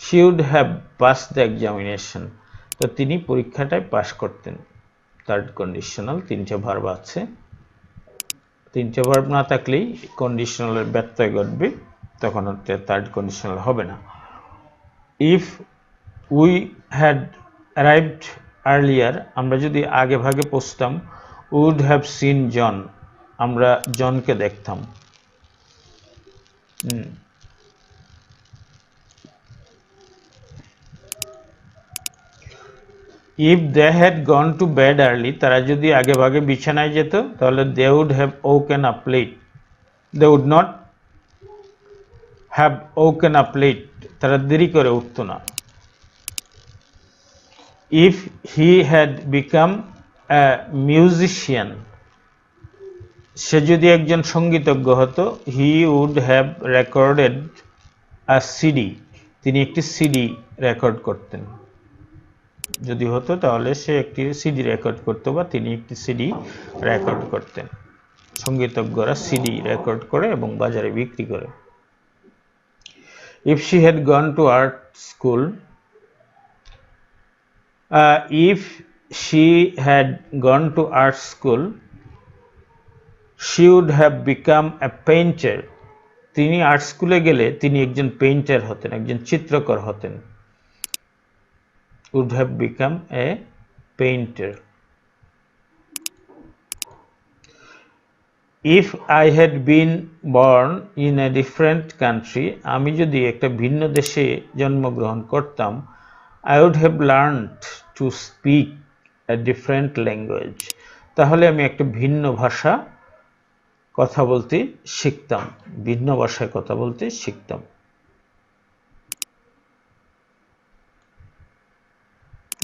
S1: She would have pass the examination, তো তিনি পরীক্ষাটায় পাশ করতেন। থার্ড কন্ডিশনাল, তিনটে ভার্ব আছে, তিনটে ভার্ব না থাকলেই কন্ডিশনালের ব্যত্যয় ঘটবে, তখন হচ্ছে থার্ড কন্ডিশনাল হবে না। If we had arrived earlier, আমরা যদি আগে ভাগে পৌঁছতাম। উড হ্যাভ সিন জন, আমরা জনকে দেখতাম। If they had gone to bed early, তারা যদি আগে ভাগে বিছানায় যেত তাহলে they would have woken up late, they would not have woken up late, তারা দেরি করে উঠতো না। If he had become a musician, সে যদি একজন সঙ্গীতজ্ঞ হতো, he would have recorded a CD, তিনি একটি সিডি রেকর্ড করতেন। যদি হতো তাহলে সে একটি সিডি রেকর্ড করতো বা তিনি একটি সিডি রেকর্ড করতেন। সঙ্গীতজ্ঞরা সিডি রেকর্ড করে এবং বাজারে বিক্রি করে। If she had gone to art school, if she had gone to art school she would have become a painter, তিনি আর্ট স্কুলে গেলে তিনি একজন পেইন্টার হতেন, একজন চিত্রকর হতেন। would have become a painter. if I had been born in a different country, আমি যদি একটা ভিন্ন দেশে জন্মগ্রহণ করতাম, I would have learned to speak a different language, তাহলে আমি একটা ভিন্ন ভাষা কথা বলতে শিখতাম, ভিন্ন ভাষায় কথা বলতে শিখতাম।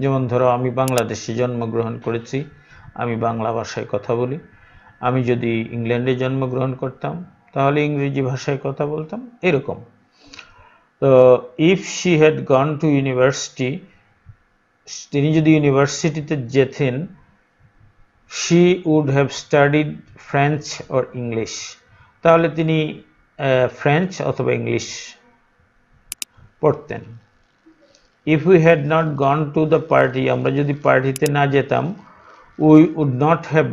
S1: যেমন ধরো আমি বাংলাদেশে জন্মগ্রহণ করেছি, আমি বাংলা ভাষায় কথা বলি। আমি যদি ইংল্যান্ডে জন্মগ্রহণ করতাম তাহলে ইংরেজি ভাষায় কথা বলতাম, এরকম। তো if she had gone two university, তিনি যদি ইউনিভার্সিটিতে যেতেন, she would have studied French or English, তাহলে তিনি ফ্রেঞ্চ অথবা ইংলিশ পড়তেন। if we had not gone to the party, আমরা যদি পার্টিতে না যেতাম, we would not have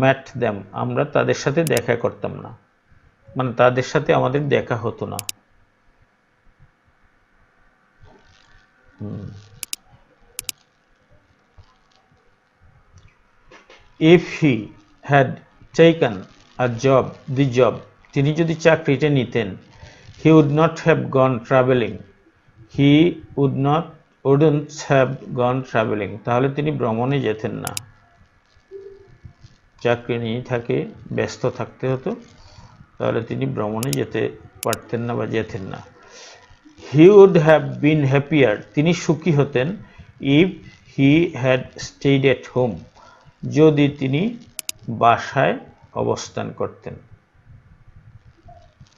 S1: met them, আমরা তাদের সাথে দেখা করতাম না, মানে তাদের সাথে আমাদের দেখা হতো না। if he had taken a job, the job, তিনি যদি চাকরিটা নিতেন, he would not have gone traveling, he wouldn't have gone traveling, তাহলে তিনি ভ্রমণে যেতেন না। চাকরি নিয়ে থাকে ব্যস্ত থাকতে হতো, তাহলে তিনি ভ্রমণে যেতে পারতেন না বা যেতেন না। he would have been happier, তিনি সুখী হতেন, if he had stayed at home, যদি তিনি বাসায় অবস্থান করতেন,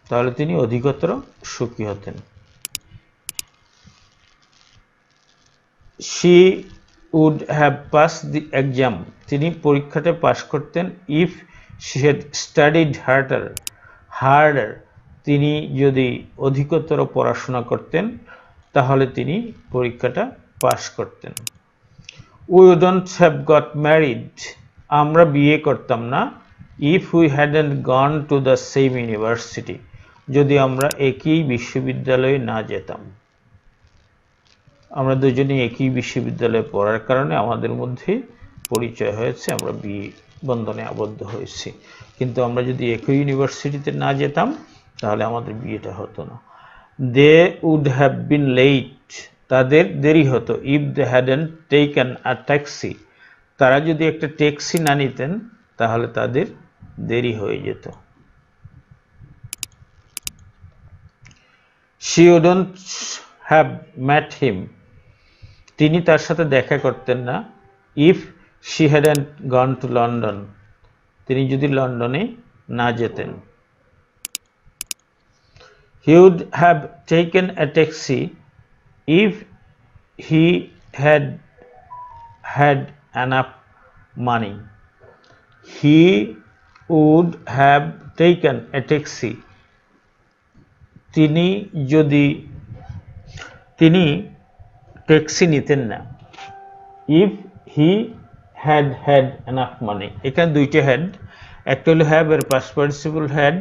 S1: তাহলে তিনি অধিকতর সুখী হতেন। she would have passed the exam, তিনি পরীক্ষাতে পাশ করতেন, if she had studied harder, তিনি যদি অধিকতর পড়াশোনা করতেন তাহলে তিনি পরীক্ষাটা পাশ করতেন। we wouldn't have got married, আমরা বিয়ে করতাম না, if we hadn't gone to the same university, যদি আমরা একই বিশ্ববিদ্যালয়ে না যেতাম। আমরা দুজনে একই বিশ্ববিদ্যালয়ে পড়ার কারণে আমাদের মধ্যে পরিচয় হয়েছে, আমরা বিয়ে বন্ধনে আবদ্ধ হয়েছি, কিন্তু আমরা যদি একই ইউনিভার্সিটিতে না যেতাম তাহলে আমাদের বিয়েটা হতো না। they would have been late, তাদের দেরি হতো, if they hadn't taken a taxi, তারা যদি একটা ট্যাক্সি না নিতেন তাহলে তাদের দেরি হয়ে যেত। she wouldn't have met him, তিনি তার সাথে দেখা করতেন না, if she hadn't gone to London, তিনি যদি লন্ডনে না যেতেন। he would have taken a taxi if he had had enough money, he would have taken a taxi, তিনি ট্যাক্সি নিতেন না, if he had had enough money, এখানে দুইটা হ্যাড, একটা হলো হ্যাভ এর পাস্ট পার্টিসিপল হ্যাড,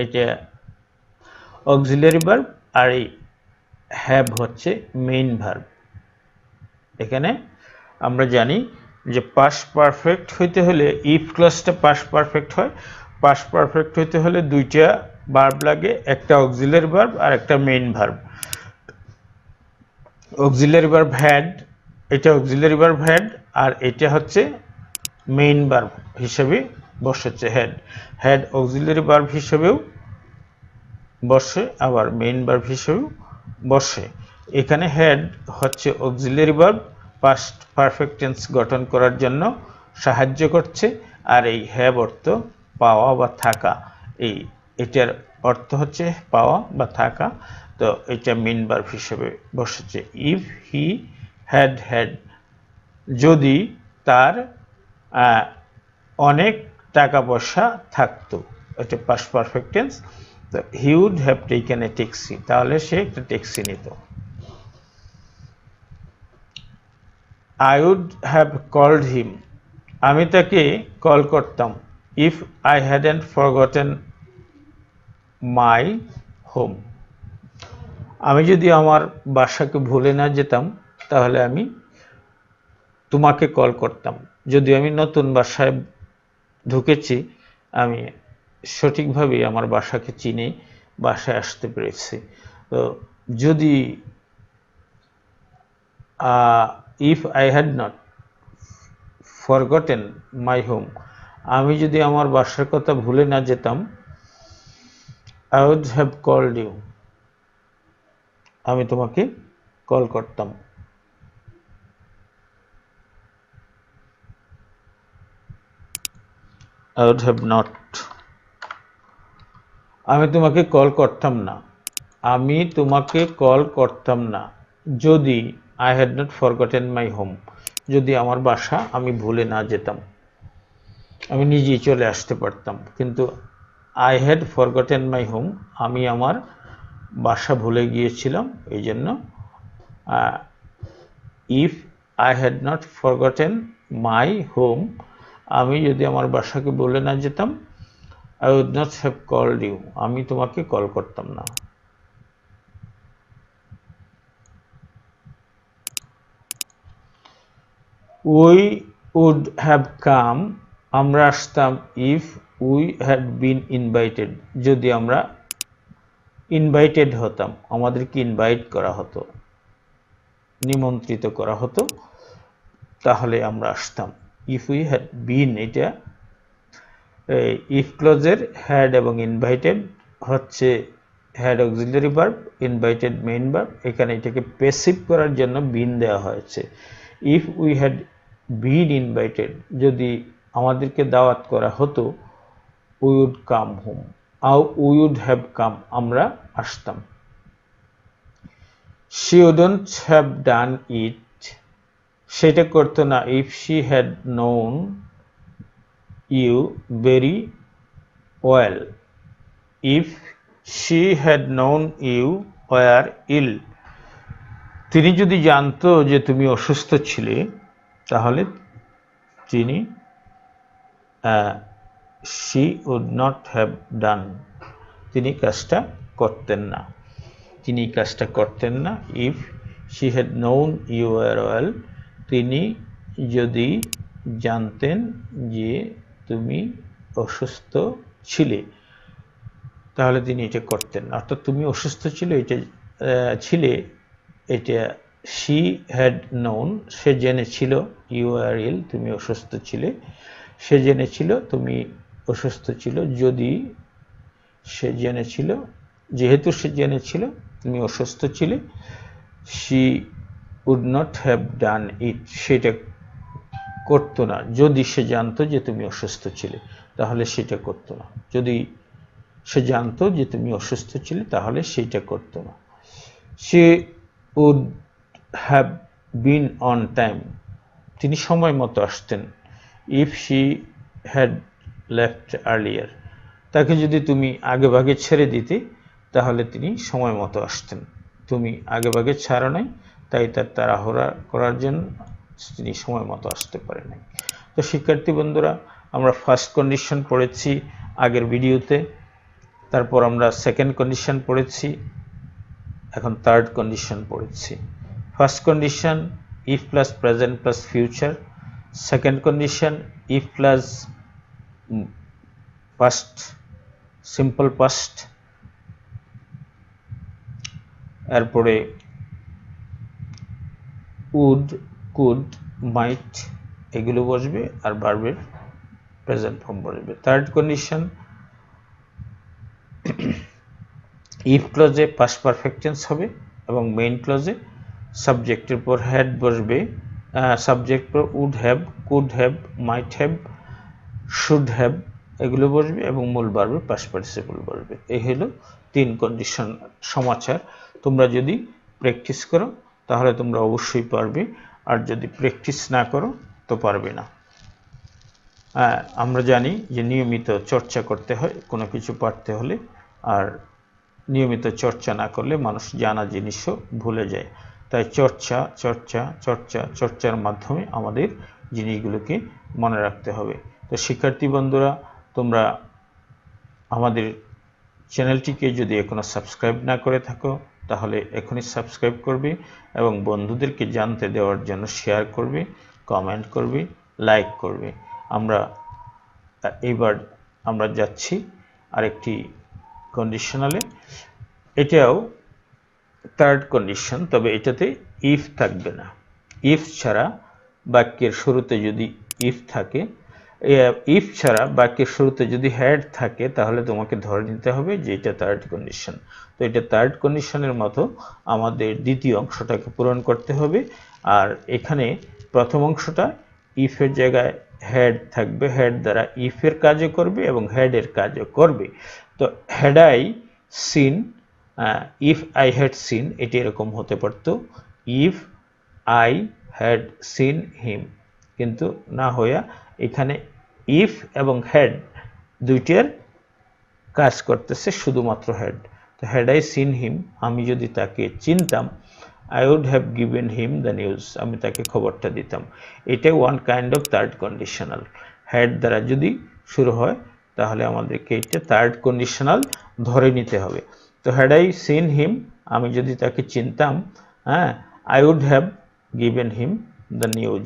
S1: এটা অক্সিলারি ভার্ব, আর এই হ্যাভ হচ্ছে মেইন ভার্ব। এখানে আমরা জানি যে পাস্ট পারফেক্ট হইতে হলে ইফ ক্লজটা পাস্ট পারফেক্ট হয়, পাস্ট পারফেক্ট হইতে হলে দুইটা ভার্ব লাগে, একটা অক্সিলারি ভার্ব আর একটা main verb. Auxiliary verb had এটা অক্সিলারি ভার্ব হ্যাড, আর এটা হচ্ছে মেইন ভার্ব হিসেবে বসেছে হেড। হেড অক্সিলারি ভার্ব হিসেবেও বসে, আবার মেইন ভার্ব হিসেবেও বসে। এখানে হেড হচ্ছে auxiliary verb past perfect tense গঠন করার জন্য সাহায্য করছে, আর এই হ্যাভ অর্থ পাওয়া বা থাকা। এটার অর্থ হচ্ছে পাওয়া বা থাকা, তো এটা মেইন ভার্ব হিসেবে বসেছে। ইফ হি হ্যাড হ্যাড, যদি তার অনেক টাকা পয়সা থাকতো, এটা পাস্ট পারফেক্ট টেন্স। তো he would have taken a taxi, তাহলে সে একটা ট্যাক্সি নিত। I would have called him, আমি তাকে কল করতাম। If I hadn't forgotten my home, আমি যদি আমার বাসাকে ভুলে না যেতাম তাহলে আমি তোমাকে কল করতাম। যদি আমি নতুন বাসায় ঢুকেছি, আমি সঠিকভাবে আমার বাসাকে চিনে বাসায় আসতে পেরেছি। তো যদি if I had not forgotten my home, আমি যদি আমার বাসার কথা ভুলে না যেতাম, I would have called you, আমি তোমাকে কল করতাম। I would have not, আমি তোমাকে কল করতাম না, আমি তোমাকে কল করতাম না যদি I had not forgotten my home, যদি আমার বাসা আমি ভুলে না যেতাম, আমি নিজেই চলে আসতে পারতাম। কিন্তু I had forgotten my home, আমি আমার বাসা ভুলে গিয়েছিলাম, এই জন্য if I had not forgotten my home, আমি যদি আমার বাসাকে ভুলে না যেতাম, I would not have called you, আমি তোমাকে কল করতাম না। We would have come, আমরা আসতাম, if we had been invited, যদি আমরা ইনভাইটেড হতাম, আমাদেরকে ইনভাইট করা হতো, নিমন্ত্রিত করা হতো, তাহলে আমরা আসতাম। if we had been, এটা ইফ ক্লজের হ্যাড এবং ইনভাইটেড হচ্ছে had auxiliary verb, invited main verb, এখানে এটাকে প্যাসিভ করার জন্য বিন দেওয়া হয়েছে। If we had been invited, যদি আমাদেরকে দাওয়াত করা হতো, we would come home, we would have come, আমরা আসতাম। She wouldn't have done it, সেটা করতো না, if she had known you very well, if she had known you were ill, তিনি যদি জানতো যে তুমি অসুস্থ ছিলে, তাহলে তিনি she would not have done, তিনি কাজটা করতেন না, তিনি কাজটা করতেন না। If she had known you were well, তিনি যদি জানতেন যে তুমি অসুস্থ ছিলে, তাহলে তিনি এটা করতেন। অর্থাৎ তুমি অসুস্থ ছিলে, এটা শি হ্যাড নোন, সে জেনেছিল, ইউ আর ইল, তুমি অসুস্থ ছিলে, সে জেনেছিল তুমি অসুস্থ ছিল, যদি সে জেনেছিল, যেহেতু সে জেনেছিল তুমি অসুস্থ ছিলে, she would not have done it, সেটা করতো না। যদি সে জানতো যে তুমি অসুস্থ ছিলে, তাহলে সেটা করতো না। যদি সে জানতো যে তুমি অসুস্থ ছিলে, তাহলে সেটা করতো না। সে would have been on time, তিনি সময় মতো আসতেন। If she had left earlier, তাকে যদি তুমি আগে ভাগে ছেড়ে দিতে, তাহলে তিনি সময় মতো আসতেন। তুমি আগে ভাগে ছাড়ো নাই, তাই তার তাড়াহুড়া করার জন্য তিনি সময় মতো আসতে পারে নাই। তো শিক্ষার্থী বন্ধুরা, আমরা ফার্স্ট কন্ডিশন পড়েছি আগের ভিডিওতে, তারপর আমরা সেকেন্ড কন্ডিশন পড়েছি, এখন থার্ড কন্ডিশন পড়েছি। First condition if plus present plus future, second condition if plus past simple past, এরপরে উড কুড, মাইট এগুলো বসবে আর ভার্বের প্রেজেন্ট ফর্ম বসবে। থার্ড কন্ডিশন, ইফ ক্লজে পাস্ট পারফেক্ট টেন্স হবে এবং মেইন ক্লজে সাবজেক্টের পর হ্যাড বসবে, সাবজেক্ট পর would have, could have, might have, should have এগুলো বসবে এবং মূল ভার্বের পাস্ট পার্টিসিপল বসবে। এই হলো 3 কন্ডিশন সমাচার। তোমরা যদি প্র্যাকটিস করো তাহলে তোমরা অবশ্যই পারবে, আর যদি প্র্যাকটিস না করো তো পারবে না। আমরা জানি যে নিয়মিত চর্চা করতে হয় কোনো কিছু পারতে হলে, আর নিয়মিত চর্চা না করলে মানুষ জানা জিনিসও ভুলে যায়। তাই চর্চা চর্চা চর্চা চর্চার মাধ্যমে আমাদের জিনিসগুলোকে মনে রাখতে হবে। তো শিক্ষার্থী বন্ধুরা, তোমরা আমাদের চ্যানেলটিকে যদি এখনো সাবস্ক্রাইব না করে থাকো তাহলে এখনই সাবস্ক্রাইব করবে এবং বন্ধুদেরকে জানতে দেওয়ার জন্য শেয়ার করবে, কমেন্ট করবে, লাইক করবে। এইবার আমরা যাচ্ছি আরেকটি কন্ডিশনালে। এটাও থার্ড কন্ডিশন, তবে এটাতে ইফ থাকবে না। ইফ ছাড়া বাক্যের শুরুতে যদি ইফ থাকে, ইফ ছাড়া বাক্যের শুরুতে যদি হ্যাড থাকে তাহলে তোমাকে ধরে নিতে হবে যে এটা থার্ড কন্ডিশন। তো এটা থার্ড কন্ডিশনের মতো আমাদের দ্বিতীয় অংশটাকে পূরণ করতে হবে। আর এখানে প্রথম অংশটা ইফের জায়গায় হ্যাড থাকবে, হ্যাড দ্বারা ইফের কাজও করবে এবং হ্যাডের কাজও করবে। তো had I seen, if I had seen এটি এরকম হতে পারতো if I had seen him, কিন্তু না হইয়া এখানে ইফ এবং হ্যাড দুইটার কাজ করতেছে শুধুমাত্র হ্যাড। তো হ্যাড আই সিন হিম, আমি যদি তাকে চিনতাম, I would have given him the news, আমি তাকে খবরটা দিতাম। এটা one kind of third conditional. Had দ্বারা যদি শুরু হয় তাহলে আমাদেরকে এটা থার্ড কন্ডিশনাল ধরে নিতে হবে। তো হ্যাড আই সিন হিম, আমি যদি তাকে চিনতাম, I would have given him the news,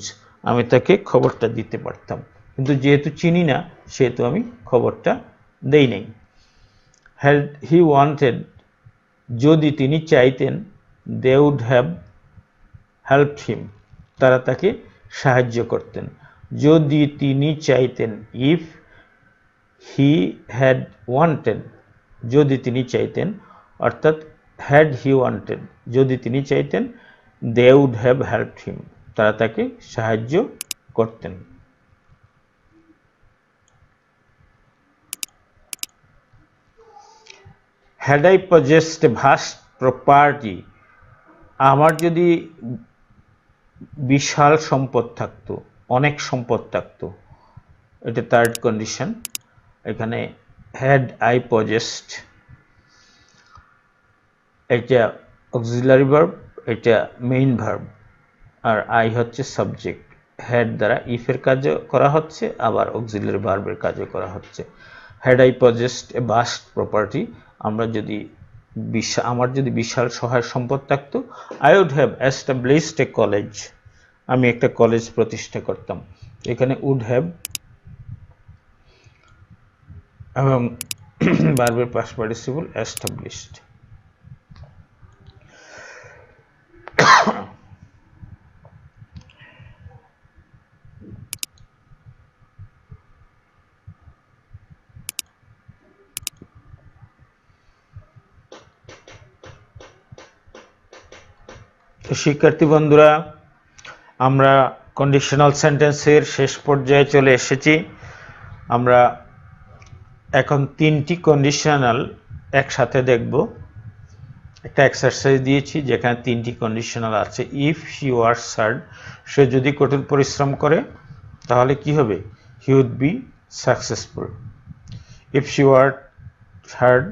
S1: আমি তাকে খবরটা দিতে পারতাম। কিন্তু যেহেতু চিনি না সেহেতু আমি খবরটা দেই নাই। হ্যাড হি ওয়ান্টেড, যদি তিনি চাইতেন, they would have helped him, তারা তাকে সাহায্য করতেন। যদি তিনি চাইতেন, ইফ হি হ্যাড ওয়ান্টেড, যদি তিনি চাইতেন, অর্থাৎ হ্যাড হি ওয়ান্টেড, যদি তিনি চাইতেন, they would have helped him, তারা তাকে সাহায্য করতেন। Had I possessed a vast property, আমার যদি বিশাল সম্পদ থাকতো, অনেক সম্পদ থাকতো, এটা থার্ড কন্ডিশন। এখানে হ্যাড আই পজেসড এটা অক্সিলারি ভার্ব, এটা মেইন ভার্ব, আর আই হচ্ছে সাবজেক্ট। হ্যাড দ্বারা ইফের কাজও করা হচ্ছে, আবার অক্সিলারি ভার্বের কাজও করা হচ্ছে। Had I possessed a vast property, আমার যদি বিশাল সহায় সম্পদ থাকতো, I would have established a college, আমি একটা কলেজ প্রতিষ্ঠা করতাম। এখানে উড হ্যাভ এবং ভার্বের পাস্ট পার্টিসিপল এস্টাবলিশড। তো শিক্ষার্থী বন্ধুরা, আমরা কন্ডিশনাল সেন্টেন্সের শেষ পর্যায়ে চলে এসেছি। আমরা এখন 3টি কন্ডিশনাল একসাথে দেখব। একটা এক্সারসাইজ দিয়েছি যেখানে 3টি কন্ডিশনাল আছে। ইফ হি ওয়ার্কস হার্ড, সে যদি কঠোর পরিশ্রম করে তাহলে কি হবে? He would be successful. If she works hard,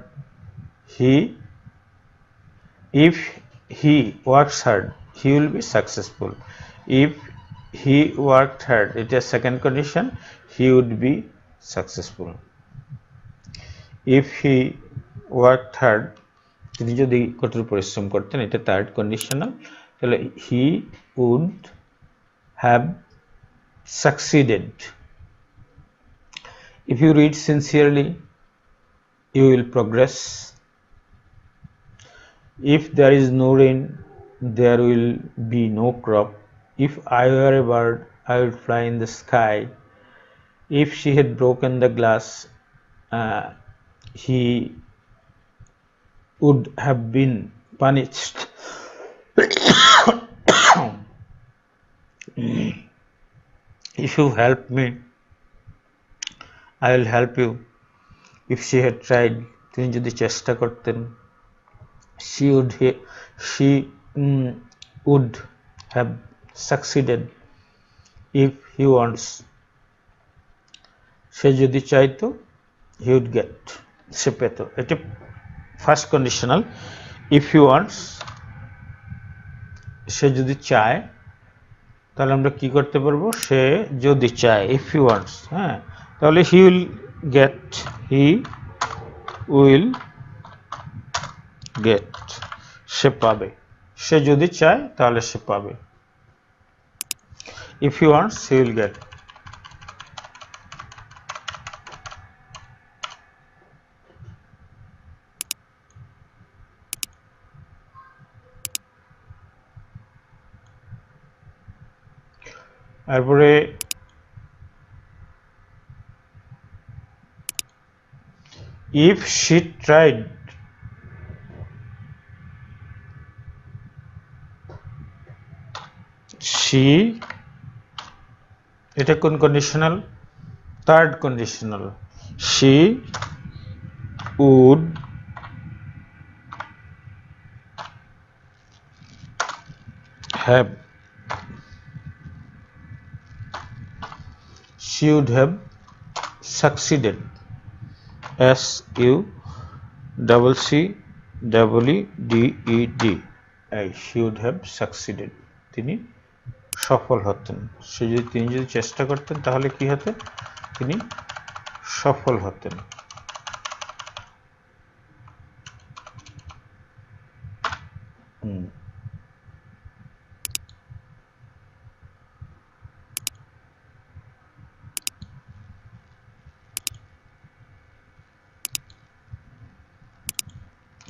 S1: if he works hard, he will be successful. If he worked hard, it is second condition, he would be successful. If he worked hard, তিনি যদি কঠোর পরিশ্রম করতেন, এটা থার্ড কন্ডিশনাল, তাহলে he would have succeeded. If you read sincerely, you will progress. If there is no rain, there will be no crop. if I were a bird I would fly in the sky. If she had broken the glass he would have been punished. If you help me I will help you. If she had tried, তিনি যদি চেষ্টা করতেন, she would have succeeded. If he wants, সে যদি চাইতো, he would get, সে পেত। এটা first conditional. if he wants, সে যদি চায়, তাহলে আমরা কি করতে পারবো, সে যদি চায়, if he wants, হ্যাঁ, তাহলে he will get, he will get, সে পাবে। সে যদি চায় তাহলে সে পাবে। if he wants he will get. তারপরে if she tried, she, এটা কোন conditional, third conditional, she would have, she would have succeeded, succeeded, she would have succeeded, তিনি সফল হতেন। তিনি যদি চেষ্টা করতেন তাহলে কি হতেন, তিনি সফল হতেন।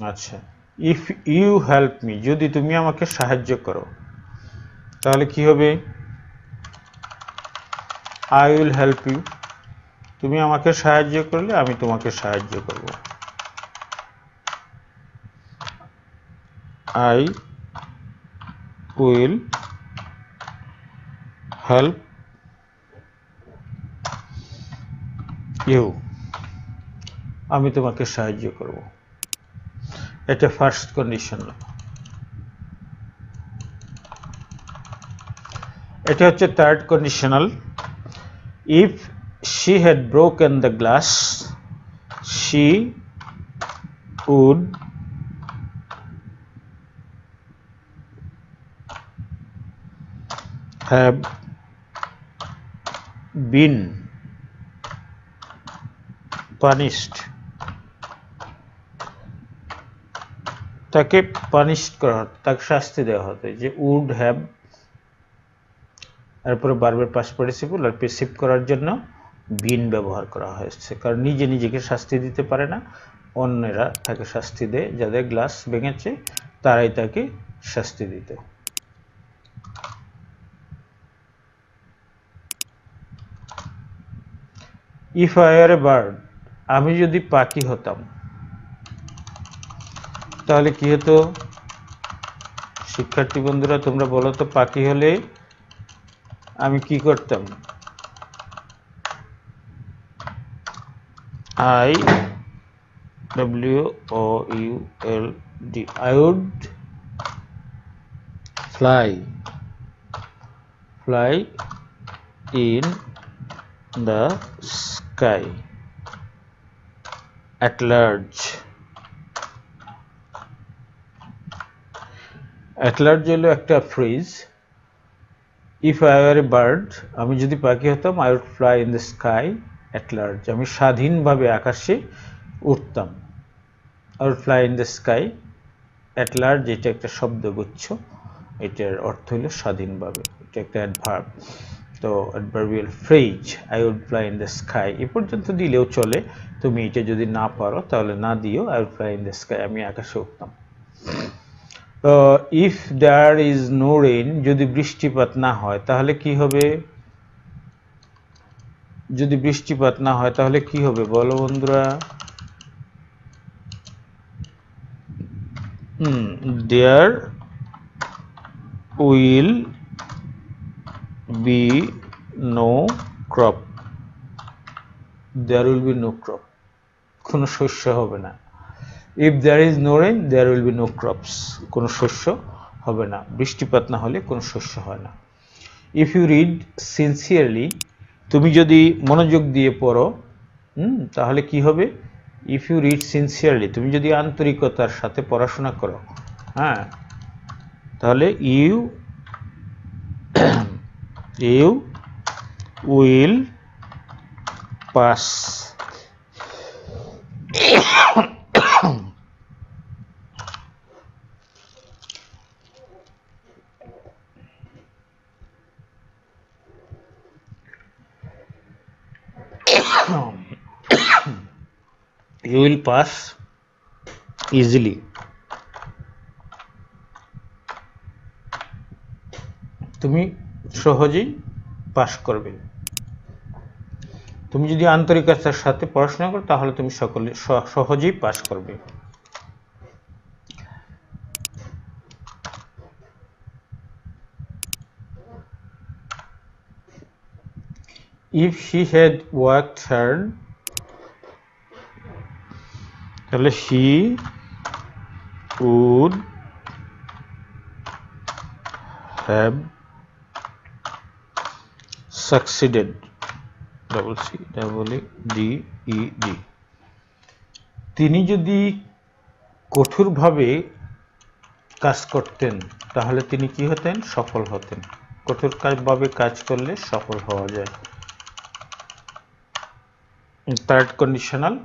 S1: আচ্ছা, if you help me, যদি তুমি আমাকে সাহায্য করো, তাহলে কি হবে, I will help you, তুমি আমাকে সাহায্য করলে আমি তোমাকে সাহায্য করব। I will help you, আমি তোমাকে সাহায্য করব। এটা ফার্স্ট কন্ডিশন। এটা হচ্ছে third conditional. if she had broken the glass she would have been punished, তাকে পানিশড করা হতো, তাকে শাস্তি দেওয়া হতো। যে উড হ্যাভ, এরপরে বারবার পাস্ট পার্টিসিপল আর পেসিভ করার জন্য বিন ব্যবহার করা হয়েছে, কারণ নিজে নিজেকে শাস্তি দিতে পারে না, অন্যরা তাকে শাস্তি দেয়, যাদের গ্লাস ভেঙেছে তারাই তাকে শাস্তি দিত। If I are a bird, আমি যদি পাখি হতাম, তাহলে কি হতো, শিক্ষার্থী বন্ধুরা তোমরা বলো তো, পাখি হলে আমি কি করতাম, I would fly in the sky at large. at large হলো একটা phrase. if I were a bird, আমি যদি পাখি হতাম, I would fly in the sky at large, আমি স্বাধীনভাবে আকাশে উড়তাম। I would fly in the sky at large, এটা একটা শব্দগুচ্ছ, এটার অর্থ হলো স্বাধীনভাবে, এটা একটা অ্যাডভার্ব। তো adverbial phrase I would fly in the sky এ পর্যন্ত দিলেও চলে, তুমি এটা যদি না পারো তাহলে না দিও, I would fly in the sky, আমি আকাশে উঠতাম। If there is no rain, যদি বৃষ্টিপাত না হয় তাহলে কি হবে? যদি বৃষ্টিপাত না হয় তাহলে কি হবে বলো বন্ধুরা? There will be no crop. There will be no crop, কোনো শস্য হবে না। If there is no rain there will be no crops, কোনো শস্য হবে না। বৃষ্টিপাত না হলে কোনো শস্য হয় না। ইফ ইউ রিড সিনসিয়ারলি, তুমি যদি মনোযোগ দিয়ে পড়ো তাহলে কি হবে? ইফ ইউ রিড সিনসিয়ারলি, তুমি যদি আন্তরিকতার সাথে পড়াশোনা করো, হ্যাঁ, তাহলে you you will pass you will pass easily. তুমি সহজেই পাস করবে। তুমি যদি আন্তরিকতার সাথে পড়াশোনা করো তাহলে তুমি সহজেই পাস করবে। If she had worked hard, তাহলে she would have succeeded. C-C-E-D. তিনি যদি কঠোরভাবে কাজ করতেন তাহলে তিনি কি হতেন? সফল হতেন। কঠোরভাবে কাজ করলে সফল হওয়া যায়। থার্ড কন্ডিশনাল,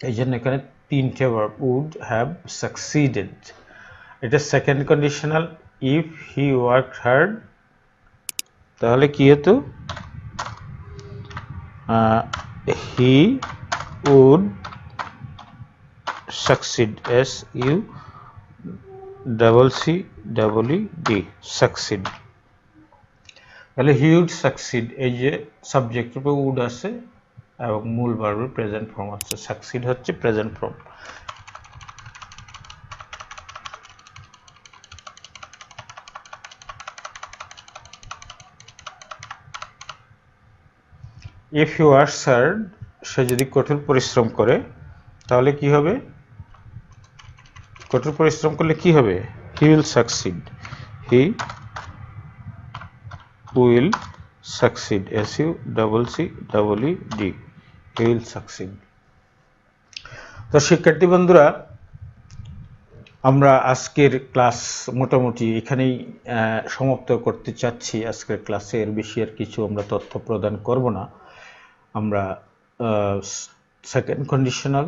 S1: এই জন্য এখানে তিনটে ভার্ব, উড হ্যাভ সাকসিডেড। এটা second conditional, if he worked hard তাহলে কি হতো? He would succeed, SUCCEED, succeed. তাহলে হি উড সাকসিড, এই যে সাবজেক্টের উপর উড আছে এবং মূল ভার্বের প্রেজেন্ট ফর্ম হচ্ছে, সাকসিড হচ্ছে present form. If you are hard, সে যদি কঠোর পরিশ্রম করে তাহলে কি হবে? কঠোর পরিশ্রম করলে কি হবে? He will succeed, he will succeed, SUCCEED, he will succeed. তো শিক্ষার্থী বন্ধুরা, আমরা আজকের ক্লাস মোটামুটি এখানেই সমাপ্ত করতে চাচ্ছি। আজকের ক্লাসে এর বেশি আর কিছু আমরা তথ্য প্রদান করব না। আমরা সেকেন্ড কন্ডিশনাল,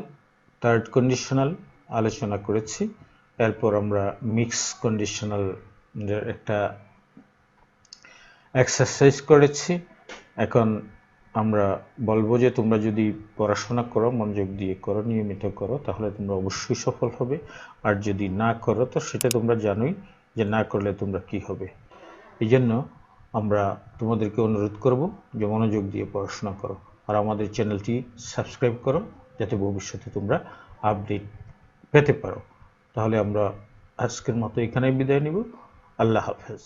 S1: থার্ড কন্ডিশনাল আলোচনা করেছি। এরপর আমরা মিক্স কন্ডিশনাল একটা এক্সারসাইজ করেছি। এখন আমরা বলবো যে তোমরা যদি পড়াশোনা করো, মনোযোগ দিয়ে করো, নিয়মিত করো, তাহলে তোমরা অবশ্যই সফল হবে। আর যদি না করো তো সেটা তোমরা জানোই যে না করলে তোমরা কি হবে। এই জন্য আমরা তোমাদেরকে অনুরোধ করব যে মনোযোগ দিয়ে পড়াশোনা করো আর আমাদের চ্যানেলটি সাবস্ক্রাইব করো, যাতে ভবিষ্যতে তোমরা আপডেট পেতে পারো। তাহলে আমরা আজকের মতো এখানেই বিদায় নিব। আল্লাহ হাফেজ।